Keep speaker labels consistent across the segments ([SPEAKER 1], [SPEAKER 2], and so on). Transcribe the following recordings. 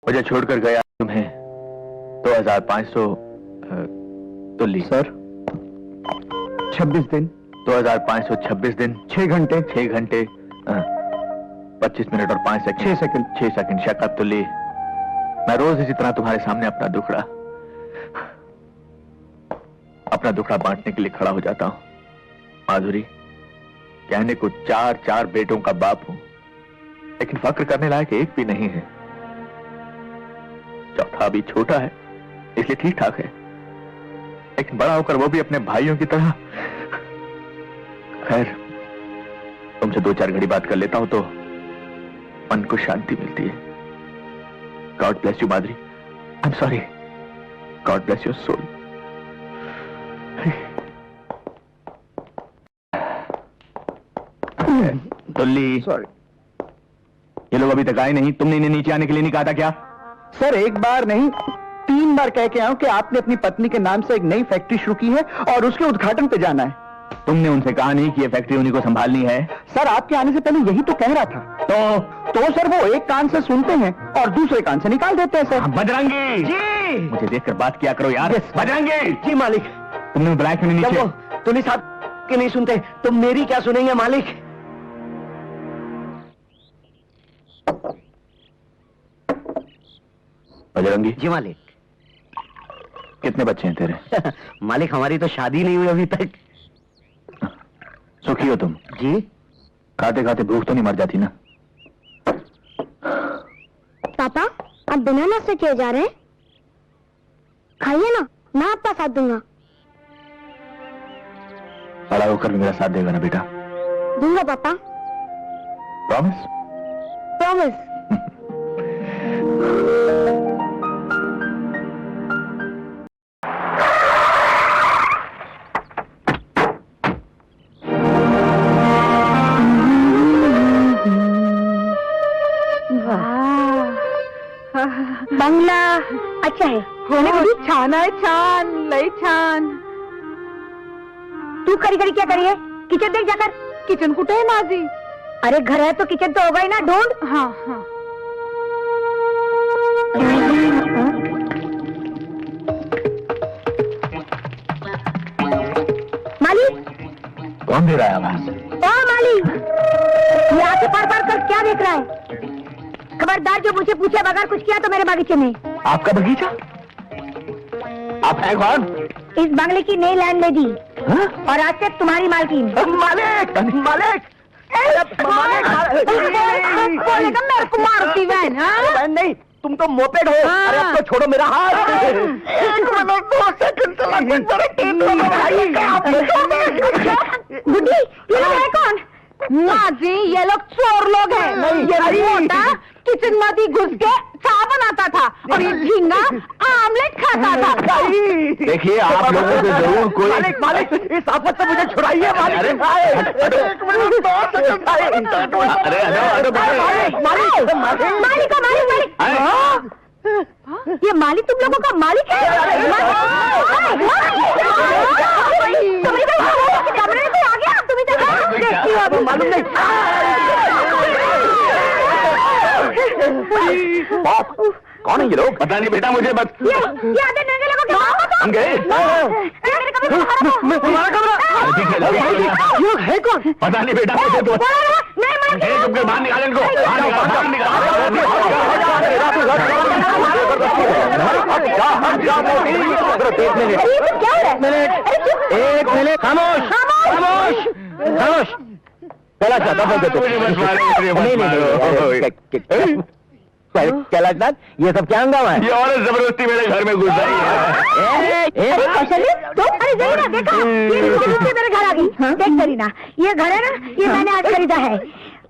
[SPEAKER 1] मुझे छोड़कर गया तुम्हें 2500 तुल्ली।
[SPEAKER 2] सर 26 दिन
[SPEAKER 1] 2526 दिन
[SPEAKER 2] 6 घंटे
[SPEAKER 1] 6 घंटे 25 मिनट और 5 सेकंड 6 सेकंड शकाब तुल्ली। मैं रोज इसी तरह तुम्हारे सामने अपना दुखड़ा बांटने के लिए खड़ा हो जाता हूं। माधुरी, कहने को 4 बेटों का बाप हूं, लेकिन फक्र करने लायक एक भी नहीं है। चौथा अभी छोटा है इसलिए ठीक ठाक है, लेकिन बड़ा होकर वो भी अपने भाइयों की तरह। खैर, तुमसे 2-4 घड़ी बात कर लेता हूं तो मन को शांति मिलती है। God bless you Madhuri. I am sorry. God bless your soul. Tulli,
[SPEAKER 2] sorry
[SPEAKER 1] ये लोग अभी तक आए नहीं। तुमने इन्हें नीचे आने के लिए नहीं कहा था क्या?
[SPEAKER 2] सर, एक बार नहीं 3 बार कह के आया हूं कि आपने अपनी पत्नी के नाम से एक नई फैक्ट्री शुरू की है और उसके उद्घाटन पे जाना है।
[SPEAKER 1] तुमने उनसे कहा नहीं कि ये फैक्ट्री उन्हीं को संभालनी है?
[SPEAKER 2] सर, आपके आने से पहले यही तो कह रहा था। तो सर वो एक कान से सुनते हैं और दूसरे कान से निकाल देते हैं सर।
[SPEAKER 1] बजरंगी जी, मुझे देखकर बात किया करो यार। बजरंगी
[SPEAKER 2] जी मालिक।
[SPEAKER 1] तुमने बुलाया क्यों नहीं नीचे?
[SPEAKER 2] तुल्ली साहब के नहीं सुनते तो मेरी क्या सुनेंगे मालिक?
[SPEAKER 1] बजरंगी
[SPEAKER 2] जी मालिक।
[SPEAKER 1] कितने बच्चे हैं तेरे?
[SPEAKER 2] मालिक, हमारी तो शादी नहीं हुई अभी तक।
[SPEAKER 1] सुखी हो तुम?
[SPEAKER 2] जी।
[SPEAKER 1] खाते खाते भूख तो नहीं मर जाती ना?
[SPEAKER 3] पापा, आप बिना नाश्ते किए जा रहे हैं? खाइए ना, मैं आपका साथ दूंगा।
[SPEAKER 1] बड़ा होकर भी मेरा साथ देगा ना बेटा?
[SPEAKER 3] दूंगा पापा।
[SPEAKER 1] प्रॉमिस?
[SPEAKER 3] प्रॉमिस। बंगला अच्छा है,
[SPEAKER 4] छान आहे, छान, लई छान।
[SPEAKER 3] तू खरी खरी क्या करी है? किचन देख जाकर।
[SPEAKER 4] किचन कुठे आहे माझी?
[SPEAKER 3] अरे घर है तो किचन तो होगा ही ना, ढूंढ।
[SPEAKER 4] हाँ हाँ।
[SPEAKER 3] माली,
[SPEAKER 1] कौन दे रहा है आवाज?
[SPEAKER 3] ओ माली, ये आके पार पार कर क्या देख रहा है? खबरदार, जो मुझे पूछे बगैर कुछ किया तो मेरे बगीचे में।
[SPEAKER 1] आपका बगीचा? आप हैं कौन?
[SPEAKER 3] इस बंगले की नई लैंड लेडी और आज से तुम्हारी मालकिन।
[SPEAKER 2] मालिक, मालिक,
[SPEAKER 4] बोलेगा मेरे को मारती बहन। हाँ?
[SPEAKER 2] नहीं, तुम तो मोपेड हो। अरे अब तो छोड़ो मेरा हाथ।
[SPEAKER 3] बुड्ढी, ये लोग है कौन?
[SPEAKER 4] माझी, ये लोग चोर लोग हैं। ये मोटा किचन मध्ये घुस के चाय बनाता था और ये झींगा आमलेट खाता था।
[SPEAKER 1] देखिए, आप लोगों को जरूर कोई।
[SPEAKER 2] मालिक, मालिक, इस आफत से मुझे छुड़ाइए मालिक।
[SPEAKER 1] अरे
[SPEAKER 3] मालिक, ये मालिक तुम लोगों का मालिक है? कमरे में आ गया, तुम इधर देखती हो अभी?
[SPEAKER 2] मालूम नहीं।
[SPEAKER 1] कौन है ये लोग? पता नहीं बेटा, मुझे बस
[SPEAKER 3] ये आधे नंगे लोगों के बाप
[SPEAKER 1] हम गए।
[SPEAKER 2] तुम्हारा कमरा ये है कौन?
[SPEAKER 1] पता नहीं बेटा, मुझे तो बाहर निकाल इनको। एक मिनट, खामोश खामोश खामोश। चला कैलाशनाथ, ये सब क्या हंगामा है? ये औरत जबरदस्ती मेरे घर में घुस आई है।
[SPEAKER 3] अरे जरीना, देखा ये जबरदस्ती मेरे घर आ गई। देख जरीना, ये घर है ना, ये मैंने आज खरीदा है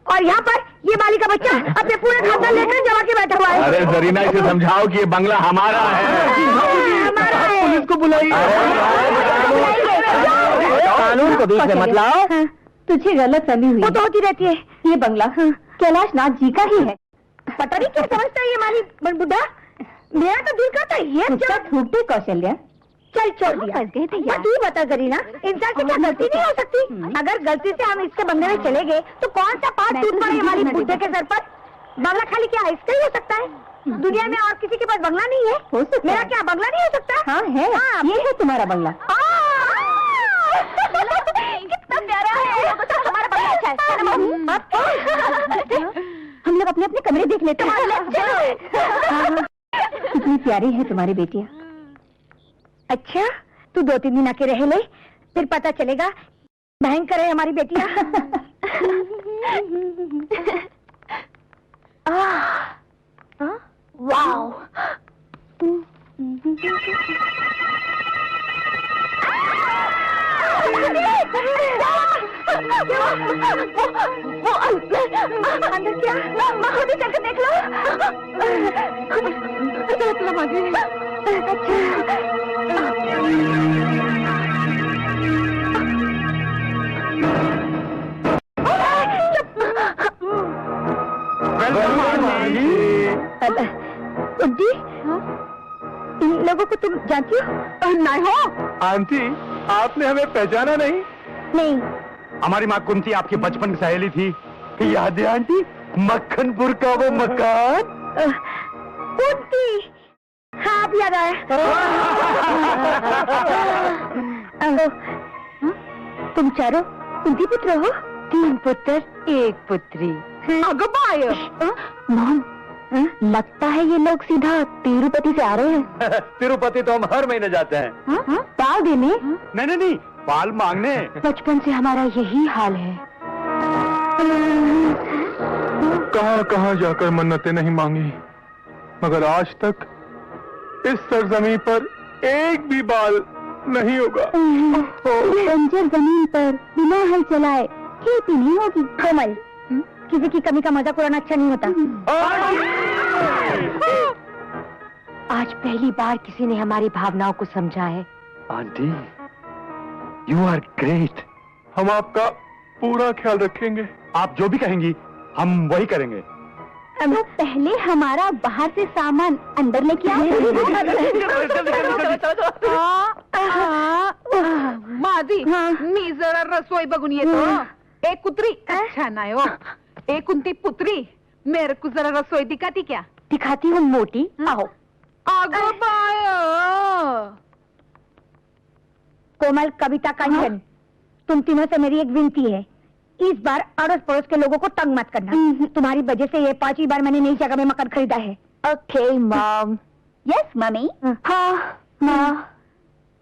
[SPEAKER 3] और यहाँ पर ये माली का बच्चा अपने पूरे खानदान लेकर जमा के बैठा हुआ है।
[SPEAKER 1] अरे जरीना, इसे समझाओ कि ये बंगला हमारा है।
[SPEAKER 3] हमारा है।
[SPEAKER 2] पुलिस को बुलाइए। कानून को बीच में मत लाओ।
[SPEAKER 4] तुझे गलत फहमी हुई।
[SPEAKER 3] वो तो होती रहती है।
[SPEAKER 4] ये बंगला कैलाशनाथ जी का ही है।
[SPEAKER 3] पता नहीं क्या समझता है ये माली बुड्ढा। मेरा तो दिल करता है ये
[SPEAKER 4] छूटे कौशल्या।
[SPEAKER 3] चल छोड़ दिया।
[SPEAKER 4] फंस गए थे यार।
[SPEAKER 3] तू बता जरीना, इंसान से क्या गलती नहीं हो सकती? अगर गलती से हम इसके बंगले में चले गए तो कौन सा पाठ टूट पड़े हमारी बुड्ढे के सर पर? बंगला खाली क्या इसका ही हो सकता है? दुनिया में और किसी के पास बंगला नहीं है?
[SPEAKER 4] हो सकता
[SPEAKER 3] मेरा
[SPEAKER 4] है।
[SPEAKER 3] क्या बंगला नहीं हो सकता?
[SPEAKER 4] हाँ है, ये है तुम्हारा बंगला।
[SPEAKER 3] कितना प्यारा है। हमारा बंगला अच्छा है ना मम्मी?
[SPEAKER 4] हम लोग अपने अपने कमरे देख लेते हैं। कितनी प्यारी है तुम्हारी बेटियाँ।
[SPEAKER 3] अच्छा, तू 2-3 दिन आके रह ले, फिर पता चलेगा भयंकर है हमारी बेटियाँ। वाओ, वो अंदर क्या? माँ खुद ही चलकर देख लो। जी, इन लोगों को तुम जानती हो? नहीं हो?
[SPEAKER 2] आंटी, आपने हमें पहचाना नहीं?
[SPEAKER 3] नहीं।
[SPEAKER 2] हमारी माँ कुंती आपकी बचपन की सहेली थी, याद है आंटी? मक्खनपुर का वो मकान।
[SPEAKER 3] कुंती, हाँ अब याद आया। तुम चारों कुंती पुत्र हो?
[SPEAKER 4] 3 पुत्र 1 पुत्री। मॉम, लगता है ये लोग सीधा तिरुपति से आ रहे हैं।
[SPEAKER 2] तिरुपति तो हम हर महीने जाते हैं।
[SPEAKER 4] पाल देने?
[SPEAKER 2] नहीं, पाल मांगने।
[SPEAKER 4] बचपन से हमारा यही हाल है।
[SPEAKER 5] कहां कहां जाकर मन्नतें नहीं मांगी, मगर आज तक इस सरजमीन पर एक भी बाल नहीं होगा।
[SPEAKER 4] बंजर जमीन पर बिना हल चलाए खेती नहीं होगी।
[SPEAKER 3] कोमल, किसी की कमी का मजाक उड़ाना अच्छा नहीं होता।
[SPEAKER 4] आज पहली बार किसी ने हमारी भावनाओं को समझा है।
[SPEAKER 2] Aunty, you are great.
[SPEAKER 5] हम आपका पूरा ख्याल रखेंगे।
[SPEAKER 2] आप जो भी कहेंगी हम वही करेंगे।
[SPEAKER 4] तो पहले हमारा बाहर से सामान अंदर लेके आओ।
[SPEAKER 6] माझी मी जरा रसोई बघून येतो. एक कुत्री अच्छा नाही हो. एक कुंती पुत्री मेरे को जरा रसोई दिखाती क्या?
[SPEAKER 4] दिखाती हूँ मोटी, आओ।
[SPEAKER 6] अगं बाय,
[SPEAKER 3] कोमल, कविता, कांचन, तुम तीनों से मेरी एक विनती है, इस बार अड़ोस पड़ोस के लोगों को तंग मत करना। तुम्हारी वजह से ये 5वीं बार मैंने नई जगह में मकान खरीदा है।
[SPEAKER 4] Okay mom. Yes mummy. हाँ माँ।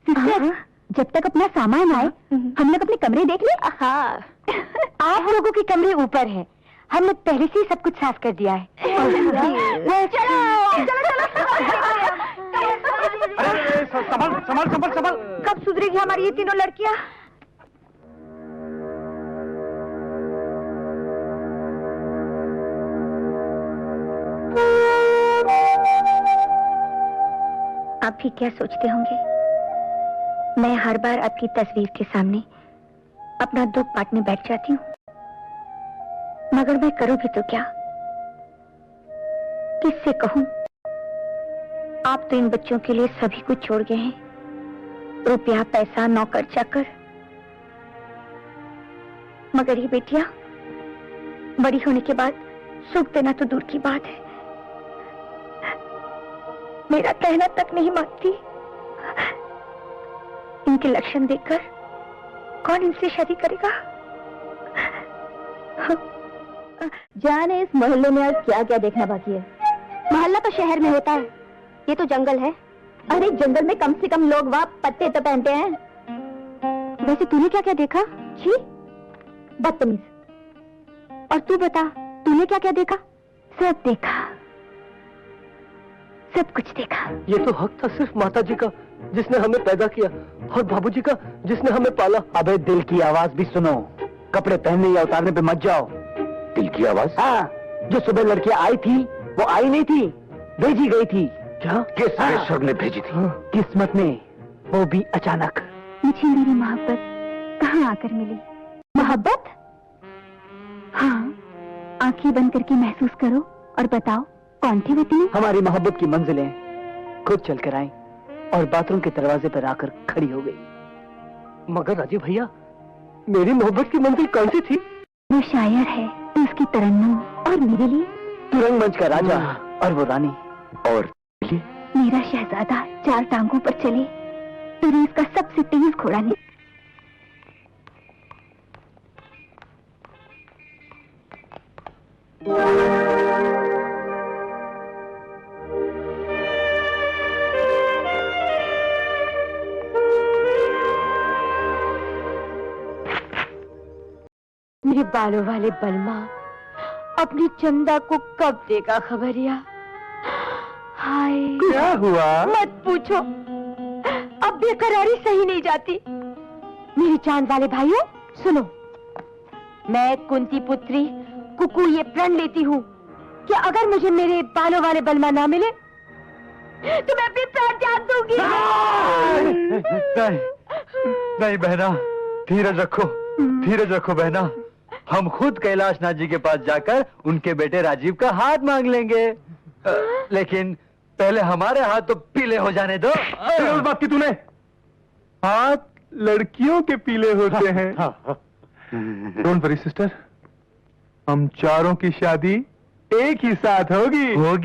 [SPEAKER 4] सिस्टर, जब तक अपना सामान आए हम लोग अपने कमरे देख ले। हाँ। आप लोगों के कमरे ऊपर है, हमने पहले से ही सब कुछ साफ कर दिया है।
[SPEAKER 2] संभल।
[SPEAKER 3] कब सुधरेगी हमारी ये तीनों लड़कियां? आप भी क्या सोचते होंगे, मैं हर बार आपकी तस्वीर के सामने अपना दुख बांटने बैठ जाती हूँ, मगर मैं करूँ भी तो क्या? किससे कहूँ? आप तो इन बच्चों के लिए सभी कुछ छोड़ गए हैं, रुपया, पैसा, नौकर चाकर, मगर ये बेटियां बड़ी होने के बाद सुख देना तो दूर की बात है, मेरा कहना तक नहीं मानती। इनके लक्षण देखकर कौन इनसे शादी करेगा?
[SPEAKER 4] जाने इस मोहल्ले में आज क्या क्या देखना बाकी है। मोहल्ला तो शहर में होता है, ये तो जंगल है। अरे जंगल में कम से कम लोग वहाँ पत्ते तो पहनते हैं। वैसे तूने क्या क्या देखा? छी, बदतमीज। और तू बता, तूने क्या क्या देखा? सब देखा, सब कुछ देखा।
[SPEAKER 7] ये तो हक था सिर्फ माता जी का जिसने हमें पैदा किया, और बाबूजी का जिसने हमें पाला।
[SPEAKER 2] अबे दिल की आवाज भी सुनो, कपड़े पहनने या उतारने पे मत जाओ।
[SPEAKER 7] दिल की आवाज?
[SPEAKER 2] हाँ, जो सुबह लड़कियां आई थी वो आई नहीं थी, भेजी गई थी।
[SPEAKER 7] क्या?
[SPEAKER 2] किस
[SPEAKER 7] ईश्वर ने भेजी थी?
[SPEAKER 2] किस्मत ने, वो भी अचानक।
[SPEAKER 4] मुझे मेरी मोहब्बत कहाँ आकर मिली? मोहब्बत? हाँ, आंखें बंद करके महसूस करो और बताओ कौन थी वो तीनों?
[SPEAKER 2] हमारी मोहब्बत की मंजिलें खुद चलकर आई और बाथरूम के दरवाजे पर आकर खड़ी हो गई।
[SPEAKER 7] मगर राजीव भैया, मेरी मोहब्बत की मंजिल कौन सी थी?
[SPEAKER 4] वो शायर है, उसकी तरन्नुम, और मेरे लिए
[SPEAKER 2] तू रंगमंच का राजा और वो रानी।
[SPEAKER 1] और ये
[SPEAKER 4] मेरा शहजादा 4 टांगों पर चले तो रेस का सबसे तेज घोड़ा नहीं।
[SPEAKER 3] मेरे बालों वाले बलमा अपनी चंदा को कब देगा खबरिया? हाय,
[SPEAKER 5] क्या हुआ?
[SPEAKER 3] मत पूछो, अब बेकरारी सही नहीं जाती। मेरे चांद वाले भाइयों सुनो, मैं कुंती पुत्री कुकू ये प्रण लेती हूँ कि अगर मुझे मेरे बालों वाले बलमा ना मिले तो मैं अपनी प्राण त्याग दूंगी।
[SPEAKER 8] नहीं, नहीं बहना, धीरज रखो बहना। हम खुद कैलाशनाथ जी के पास जाकर उनके बेटे राजीव का हाथ मांग लेंगे, लेकिन पहले हमारे हाथ तो पीले हो जाने दो।
[SPEAKER 5] उस बात की तूने? हाथ लड़कियों के पीले होते हैं। डोंट वरी सिस्टर, हम चारों की शादी एक ही साथ होगी।
[SPEAKER 8] One,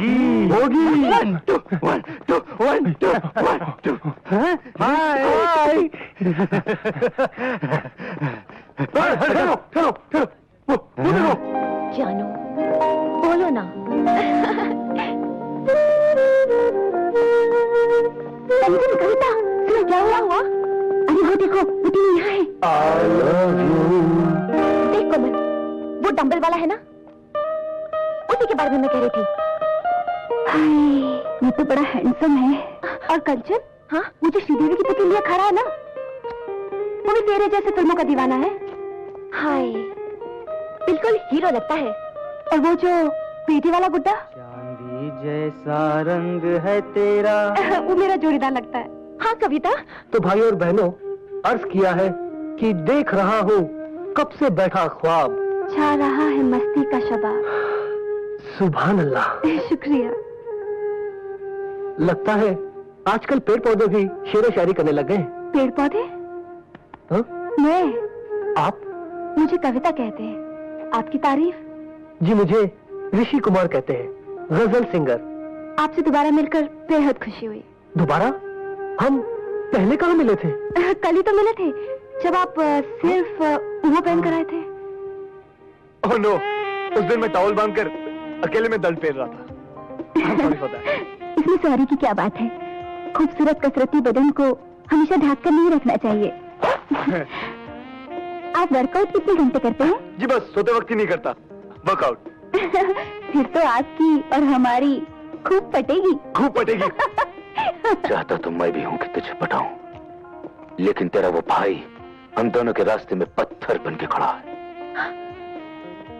[SPEAKER 8] two. हाय।
[SPEAKER 5] चलो।
[SPEAKER 3] जानो, बोलो ना।
[SPEAKER 4] कविता, सुनो क्या हुआ? अरे वो देखो, वो तीन यहाँ है। देख कोमल, वो डंबल वाला है ना, उसी के बारे में मैं कह रही थी। हाय, ये तो बड़ा हैंडसम है। और कंचन, हाँ, वो जो श्रीदेवी की पुतली लिए खड़ा है ना, वो भी तेरे जैसे फिल्मों का दीवाना है। हाय, बिल्कुल हीरो लगता है। और वो जो बेटी वाला गुड्डा,
[SPEAKER 7] चांदी जैसा रंग है तेरा,
[SPEAKER 4] वो मेरा जोड़ीदार लगता है। हाँ कविता,
[SPEAKER 7] तो भाई और बहनों, अर्ज किया है कि देख रहा हूँ कब से बैठा ख्वाब,
[SPEAKER 4] छा रहा है मस्ती का शबाब।
[SPEAKER 7] सुभान अल्लाह।
[SPEAKER 4] शुक्रिया।
[SPEAKER 7] लगता है आजकल पेड़ पौधे भी शेर शायरी करने लग गए।
[SPEAKER 4] पेड़ पौधे?
[SPEAKER 7] हाँ?
[SPEAKER 4] मैं?
[SPEAKER 7] आप?
[SPEAKER 4] मुझे कविता कहते हैं। आपकी तारीफ?
[SPEAKER 7] जी मुझे ऋषि कुमार कहते हैं, गजल सिंगर।
[SPEAKER 4] आपसे दोबारा मिलकर बेहद खुशी हुई।
[SPEAKER 7] दोबारा? हम पहले कहाँ मिले थे?
[SPEAKER 4] कल ही तो मिले थे, जब आप सिर्फ वो पहन कर आए थे।
[SPEAKER 8] ओह नो, उस दिन मैं टॉवल बांधकर अकेले में दंड फेर रहा था।
[SPEAKER 4] इसमें सॉरी की क्या बात है? खूबसूरत कसरती बदन को हमेशा ढक कर नहीं रखना चाहिए। आप वर्कआउट कितने घंटे करते हैं?
[SPEAKER 8] जी बस सोते वक्त ही नहीं करता, वर्कआउट।
[SPEAKER 4] फिर तो आपकी और हमारी खूब पटेगी।
[SPEAKER 8] खूब पटेगी।
[SPEAKER 1] चाहता तो मैं भी हूं कि तुझे पटाऊं, लेकिन तेरा वो भाई हम दोनों के रास्ते में पत्थर बन के खड़ा है।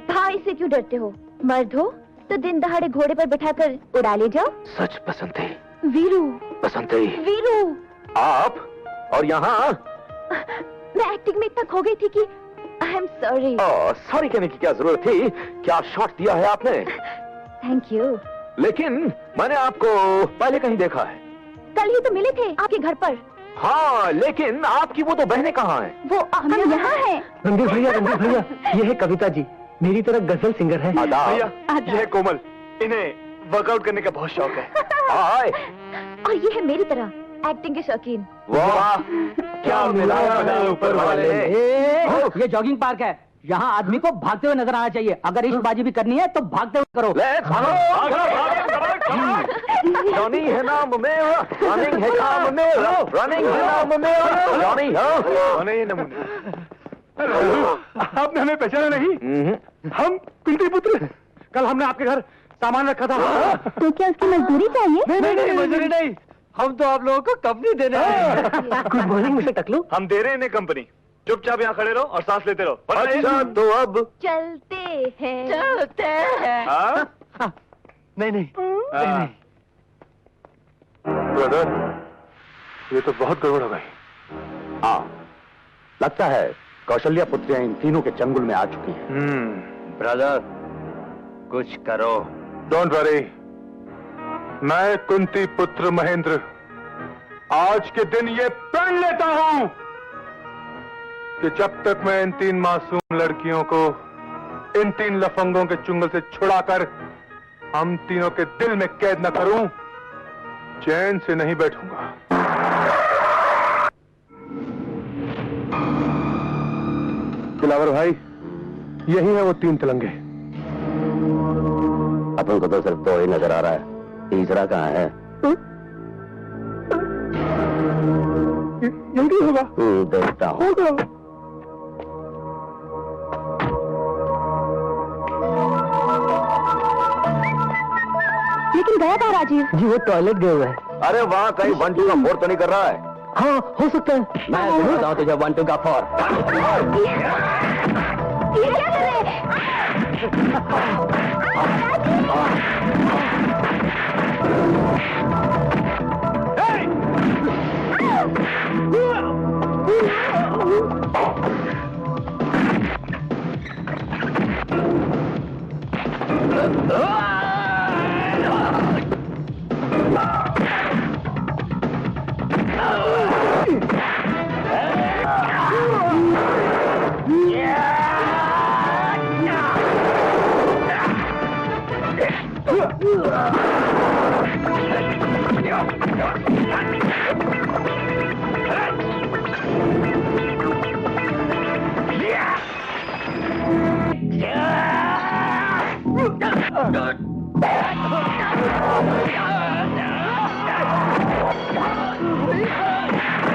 [SPEAKER 4] भाई से क्यों डरते हो? मर्द हो तो दिन दहाड़े घोड़े पर बिठाकर उड़ा ले जाओ।
[SPEAKER 1] सच पसंद है
[SPEAKER 4] वीरू,
[SPEAKER 1] पसंद है।
[SPEAKER 4] वीरू,
[SPEAKER 1] आप और यहाँ
[SPEAKER 4] मैं एक्टिंग में इतना खो गई थी कि आई एम सॉरी।
[SPEAKER 1] सॉरी कहने की क्या जरूरत थी? क्या शॉट दिया है आपने?
[SPEAKER 4] Thank you.
[SPEAKER 1] लेकिन मैंने आपको पहले कहीं देखा है।
[SPEAKER 4] कल ही तो मिले थे आपके घर पर।
[SPEAKER 1] हाँ, लेकिन आपकी वो तो बहनें कहाँ हैं?
[SPEAKER 4] वो हम यहाँ हैं।
[SPEAKER 7] रणधीर भैया, ये है कविता जी, मेरी तरह गजल सिंगर है।
[SPEAKER 1] आदाब।
[SPEAKER 8] यह है कोमल, इन्हें वर्कआउट करने का बहुत शौक है।
[SPEAKER 1] हाय।
[SPEAKER 4] और ये है मेरी तरह एक्टिंग के शौकीन।
[SPEAKER 1] वाह, क्या मिला ऊपर वाले ने।
[SPEAKER 2] ये जॉगिंग पार्क है, यहाँ आदमी को भागते हुए नजर आना चाहिए। अगर इश्कबाजी भी करनी है तो भागते हुए करो।
[SPEAKER 1] जॉनी है नाम मेरा, रनिंग है काम मेरा, रनिंग है नाम मेरा, जॉनी
[SPEAKER 5] आपने हमें पहचाना नहीं? हम कुंती पुत्र। कल हमने आपके घर सामान रखा था।
[SPEAKER 4] तो क्या उसकी मजदूरी चाहिए?
[SPEAKER 8] नहीं, मजदूरी नहीं, हम तो आप लोगों को कंपनी देने आए।
[SPEAKER 7] गुड मॉर्निंग मिस्टर टकलू।
[SPEAKER 8] हम दे रहे हैं इन्हें कंपनी, चुपचाप यहाँ खड़े रहो और सांस लेते रहो।
[SPEAKER 1] अच्छा तो अब
[SPEAKER 4] चलते हैं।
[SPEAKER 8] हाँ?
[SPEAKER 7] नहीं।
[SPEAKER 5] ब्रदर, ये तो बहुत गड़बड़ हो गई।
[SPEAKER 1] हाँ, लगता है कौशल्या पुत्रियां इन तीनों के चंगुल में आ चुकी हैं।
[SPEAKER 8] ब्रदर, कुछ करो।
[SPEAKER 5] डोंट वरी, मैं कुंती पुत्र महेंद्र आज के दिन ये प्रण लेता हूं कि जब तक मैं इन 3 मासूम लड़कियों को इन 3 लफंगों के चुंगल से छुड़ाकर हम तीनों के दिल में कैद न करूं, चैन से नहीं बैठूंगा। दिलावर भाई, यही है वो 3 तिलंगे।
[SPEAKER 7] अपन को तो सिर्फ 2 ही नजर आ रहा है, तीसरा कहाँ है?
[SPEAKER 5] जल्दी होगा।
[SPEAKER 7] देखता हूँ।
[SPEAKER 5] होगा।
[SPEAKER 4] लेकिन गया था राजीव?
[SPEAKER 7] जी वो टॉयलेट गए हुए हैं। अरे वहाँ कहीं 1 2 का 4 तो नहीं कर रहा है? हाँ हो सकता है। मैं बताऊँ तुझे 1 2 का 4।
[SPEAKER 4] ये क्या कर रहे हैं?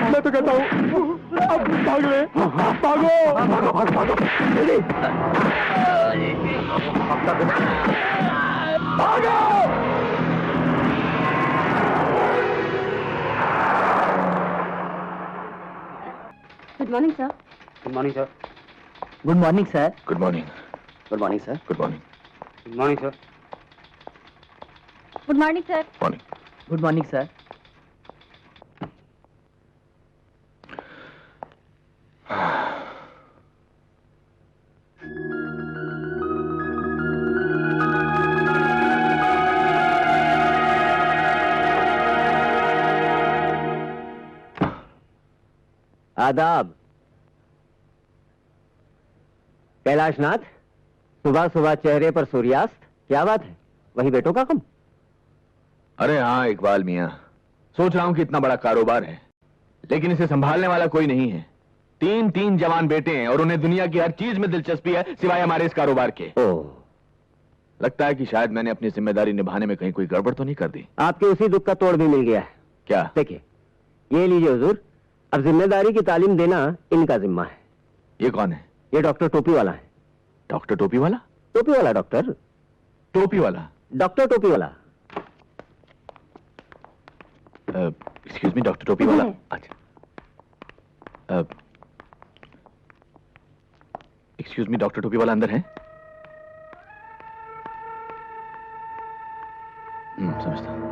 [SPEAKER 5] मैं तो कहता हूँ अब भाग ले, भागो, भागो, भागो, भागो, भागो।
[SPEAKER 4] Good morning sir.
[SPEAKER 7] Good morning sir.
[SPEAKER 2] Good morning sir.
[SPEAKER 1] Good morning.
[SPEAKER 7] Good morning sir.
[SPEAKER 1] Good morning.
[SPEAKER 7] Good morning sir.
[SPEAKER 4] Good morning sir.
[SPEAKER 1] Morning.
[SPEAKER 2] Good morning sir.
[SPEAKER 7] आदाब। कैलाशनाथ, सुबह सुबह चेहरे पर सूर्यास्त, क्या बात है? वही बेटों का कम?
[SPEAKER 1] अरे हाँ इकबाल मियाँ, सोच रहा हूँ कि इतना बड़ा कारोबार है लेकिन इसे संभालने वाला कोई नहीं है। 3 जवान बेटे हैं और उन्हें दुनिया की हर चीज में दिलचस्पी है सिवाय हमारे इस कारोबार के। लगता है कि शायद मैंने अपनी जिम्मेदारी निभाने में कहीं कोई गड़बड़ तो नहीं कर दी।
[SPEAKER 7] आपके उसी दुख का तोड़ भी मिल गया है।
[SPEAKER 1] क्या?
[SPEAKER 7] देखिए, ये लीजिए हुजूर, अब जिम्मेदारी की तालीम देना इनका जिम्मा है।
[SPEAKER 1] ये कौन है?
[SPEAKER 7] ये डॉक्टर टोपी वाला है।
[SPEAKER 1] डॉक्टर टोपी वाला?
[SPEAKER 7] टोपी वाला डॉक्टर।
[SPEAKER 1] टोपी वाला?
[SPEAKER 7] डॉक्टर टोपी वाला।
[SPEAKER 1] एक्सक्यूज मी, डॉक्टर टोपी वाला? अच्छा। एक्सक्यूज मी, डॉक्टर टोपी वाला अंदर है? समझता हूं।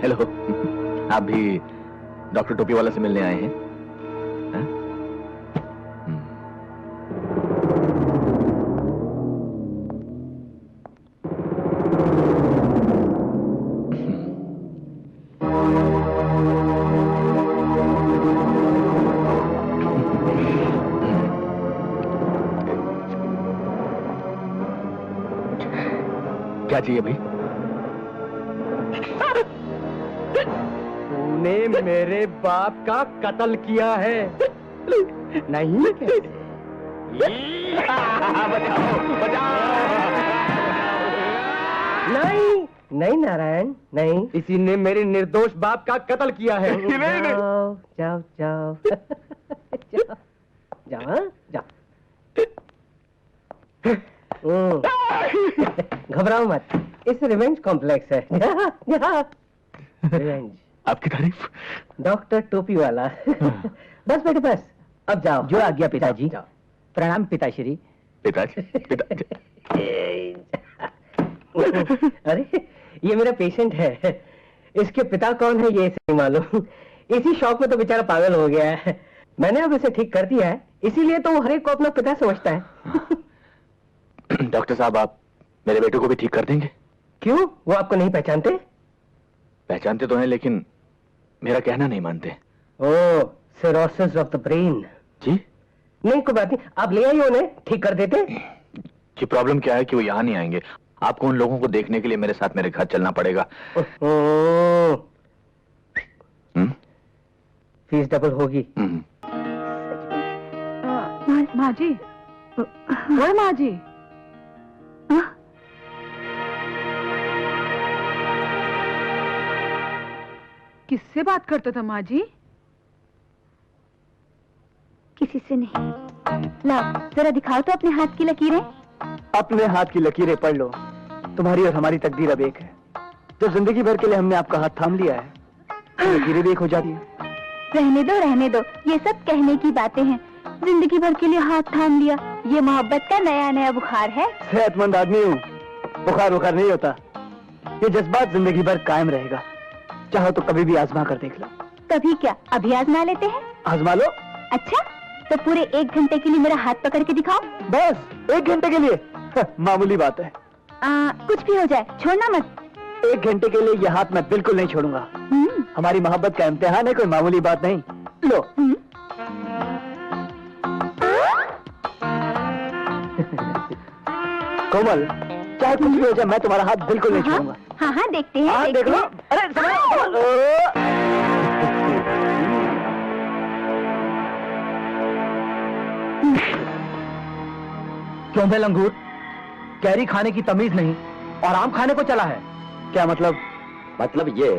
[SPEAKER 1] हेलो, आप भी डॉक्टर टोपी वाला से मिलने आए हैं? हाँ? क्या चाहिए भाई?
[SPEAKER 7] तूने मेरे बाप का कत्ल किया है। नहीं नहीं नहीं नारायण, नहीं, इसी ने मेरे निर्दोष बाप का कत्ल किया है। जाओ जाओ जाओ जाओ जाओ। घबराओ मत, इस रिवेंज कॉम्प्लेक्स है। रिवेंज।
[SPEAKER 1] आपकी तारीफ।
[SPEAKER 7] डॉक्टर टोपी वाला। बस बेटे बस, अब जाओ।
[SPEAKER 2] जो आज्ञा पिताजी।
[SPEAKER 7] जाओ।
[SPEAKER 2] प्रणाम पिताश्री।
[SPEAKER 1] पिताजी, पिताजी।
[SPEAKER 7] अरे ये मेरा पेशेंट है, इसके पिता कौन है ये इसे नहीं मालूम। इसी शौक में तो बेचारा पागल हो गया है। मैंने अब इसे ठीक कर दिया है, इसीलिए तो वो हर एक को अपना पिता समझता है।
[SPEAKER 1] डॉक्टर साहब, आप मेरे बेटे को भी ठीक कर देंगे?
[SPEAKER 7] क्यों, वो आपको नहीं पहचानते?
[SPEAKER 1] पहचानते तो हैं लेकिन मेरा कहना नहीं मानते।
[SPEAKER 7] ओह, सिरोसिस ऑफ द ब्रेन।
[SPEAKER 1] जी?
[SPEAKER 7] नहीं कोई बात नहीं, आप ले आइए उन्हें, ठीक कर देते।
[SPEAKER 1] कि प्रॉब्लम क्या है कि वो यहाँ नहीं आएंगे। आपको उन लोगों को देखने के लिए मेरे साथ मेरे घर चलना पड़ेगा।
[SPEAKER 7] फीस डबल होगी।
[SPEAKER 6] माँ जी, ओए माँ जी, किससे बात करता था माँ जी?
[SPEAKER 4] किसी से नहीं। लाओ जरा दिखाओ तो अपने हाथ की लकीरें।
[SPEAKER 2] अपने हाथ की लकीरें पढ़ लो। तुम्हारी और हमारी तकदीर अब एक है। जब जिंदगी भर के लिए हमने आपका हाथ थाम लिया है, तो लकीरें भी एक हो जाती है।
[SPEAKER 4] रहने दो, ये सब कहने की बातें हैं। जिंदगी भर के लिए हाथ थाम लिया, ये मोहब्बत का नया नया बुखार है।
[SPEAKER 2] सेहतमंद आदमी हूँ, बुखार नहीं होता। ये जज्बात जिंदगी भर कायम रहेगा। चाहो तो कभी भी आजमा कर देख लो।
[SPEAKER 4] कभी क्या, अभी आजमा लेते हैं।
[SPEAKER 2] आजमा लो।
[SPEAKER 4] अच्छा, तो पूरे 1 घंटे के लिए मेरा हाथ पकड़ के दिखाओ।
[SPEAKER 2] बस 1 घंटे के लिए? मामूली बात है।
[SPEAKER 4] कुछ भी हो जाए, छोड़ना मत।
[SPEAKER 2] 1 घंटे के लिए यह हाथ मैं बिल्कुल नहीं छोड़ूंगा। हमारी मोहब्बत का इम्तिहान है, कोई मामूली बात नहीं। लो। कोमल, चाहे कुछ भी हो जाए, मैं तुम्हारा हाथ बिल्कुल नहीं छोड़ूंगा।
[SPEAKER 4] हाँ, देखते हैं।
[SPEAKER 2] देख लो। अरे
[SPEAKER 8] क्यों बे लंगूर, कैरी खाने की तमीज नहीं और आम खाने को चला है?
[SPEAKER 2] क्या मतलब?
[SPEAKER 9] मतलब ये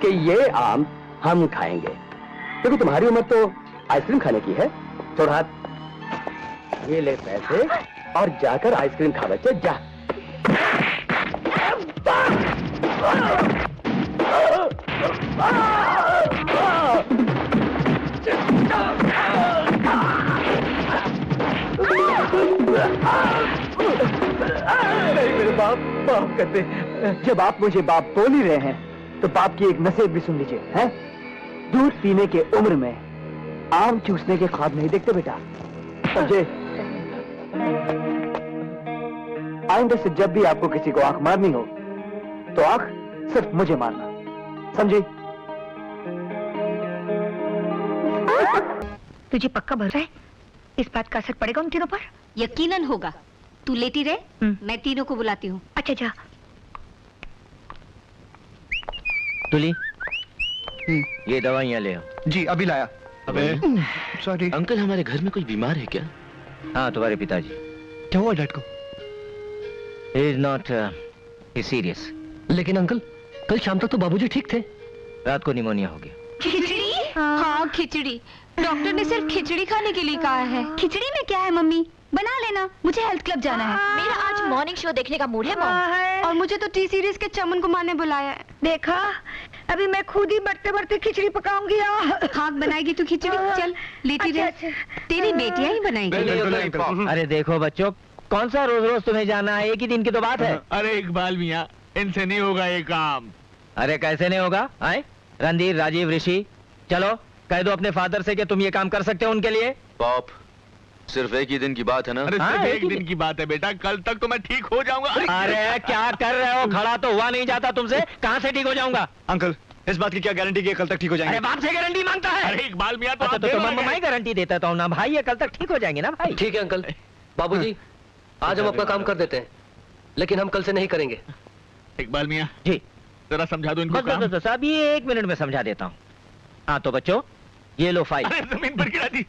[SPEAKER 9] कि ये आम हम खाएंगे, क्योंकि तुम्हारी उम्र तो आइसक्रीम खाने की है। थोड़ा हाथ, ये ले पैसे और जाकर आइसक्रीम खा बच्चे, जा।
[SPEAKER 2] नहीं मेरे बाप, माफ कर दे। जब आप मुझे बाप बोल ही रहे हैं, तो बाप की एक नसीहत भी सुन लीजिए। हैं? दूध पीने के उम्र में आम चूसने के ख्वाब नहीं देखते बेटा, समझे? आइंदा से जब भी आपको किसी को आंख मारनी हो, तो आंख सिर्फ मुझे मारना, समझे?
[SPEAKER 4] तुझे पक्का भरोसा है इस बात का असर पड़ेगा उन तीनों पर?
[SPEAKER 3] यकीनन होगा। तू लेटी रहे, मैं तीनों को बुलाती हूँ।
[SPEAKER 4] अच्छा जा।
[SPEAKER 10] तुली, ये दवाइयाँ ले आओ।
[SPEAKER 2] जी अभी लाया।
[SPEAKER 10] अबे
[SPEAKER 2] सॉरी
[SPEAKER 10] अंकल, हमारे घर में कोई बीमार है क्या? हाँ, तुम्हारे पिताजी।
[SPEAKER 2] क्या हुआ डैड को?
[SPEAKER 10] He is not serious.
[SPEAKER 2] लेकिन अंकल, कल शाम तक तो बाबूजी ठीक थे।
[SPEAKER 10] रात को निमोनिया हो गया।
[SPEAKER 3] खिचड़ी? हाँ खिचड़ी। डॉक्टर ने सिर्फ खिचड़ी खाने के लिए कहा है।
[SPEAKER 4] खिचड़ी में क्या है मम्मी, बना लेना। मुझे हेल्थ क्लब जाना है।
[SPEAKER 3] मेरा आज मॉर्निंग शो देखने का मूड है मॉम।
[SPEAKER 4] और मुझे तो टी सीरीज के चमन को मारने बुलाया है। देखा, अभी मैं खुद ही बढ़ते बढ़ते खिचड़ी पकाऊंगी।
[SPEAKER 3] खाक बनाएगी तू खिचड़ी? चल लेती रह। तेरी बेटियां ही बनाएंगी।
[SPEAKER 10] अरे देखो बच्चों, कौन सा रोज रोज तुम्हें जाना है? एक ही दिन की तो बात है।
[SPEAKER 1] अरे इकबाल मियाँ, इनसे नहीं होगा ये काम।
[SPEAKER 10] अरे कैसे नहीं होगा? आए रणधीर, राजीव, ऋषि, चलो कह दो अपने फादर से कि तुम ये काम कर सकते हो उनके लिए।
[SPEAKER 1] पाप, सिर्फ एक ही दिन की बात है ना? अरे
[SPEAKER 10] हाँ,
[SPEAKER 1] सिर्फ
[SPEAKER 10] एक
[SPEAKER 1] एक दिन की बात है बेटा, कल तक तो मैं ठीक हो जाऊंगा।
[SPEAKER 10] अरे क्या कर रहे हो? खड़ा तो हुआ नहीं जाता तुमसे, कहाँ से ठीक हो जाऊंगा?
[SPEAKER 8] अंकल, इस बात की क्या गारंटी कि कल तक ठीक हो जाएंगे?
[SPEAKER 10] अरे बाप से गारंटी मांगता है?
[SPEAKER 1] अरे इकबाल मियाँ, तो
[SPEAKER 10] अच्छा,
[SPEAKER 1] आप
[SPEAKER 10] तो
[SPEAKER 1] देर हो
[SPEAKER 10] मैं
[SPEAKER 1] गए।
[SPEAKER 10] गारंटी देता हूँ ना भाई, ये कल तक ठीक हो जाएंगे ना भाई।
[SPEAKER 9] ठीक है अंकल। बाबूजी, आज हम अपना काम कर देते हैं, लेकिन हम कल से नहीं करेंगे।
[SPEAKER 1] इकबाल मियाँ
[SPEAKER 10] जी,
[SPEAKER 1] जरा समझा दो इनको काम।
[SPEAKER 10] बस अभी 1 मिनट में समझा देता हूँ। हाँ तो बच्चों, ये लो फाइल।
[SPEAKER 1] अरे जमीन पर गिरा दी।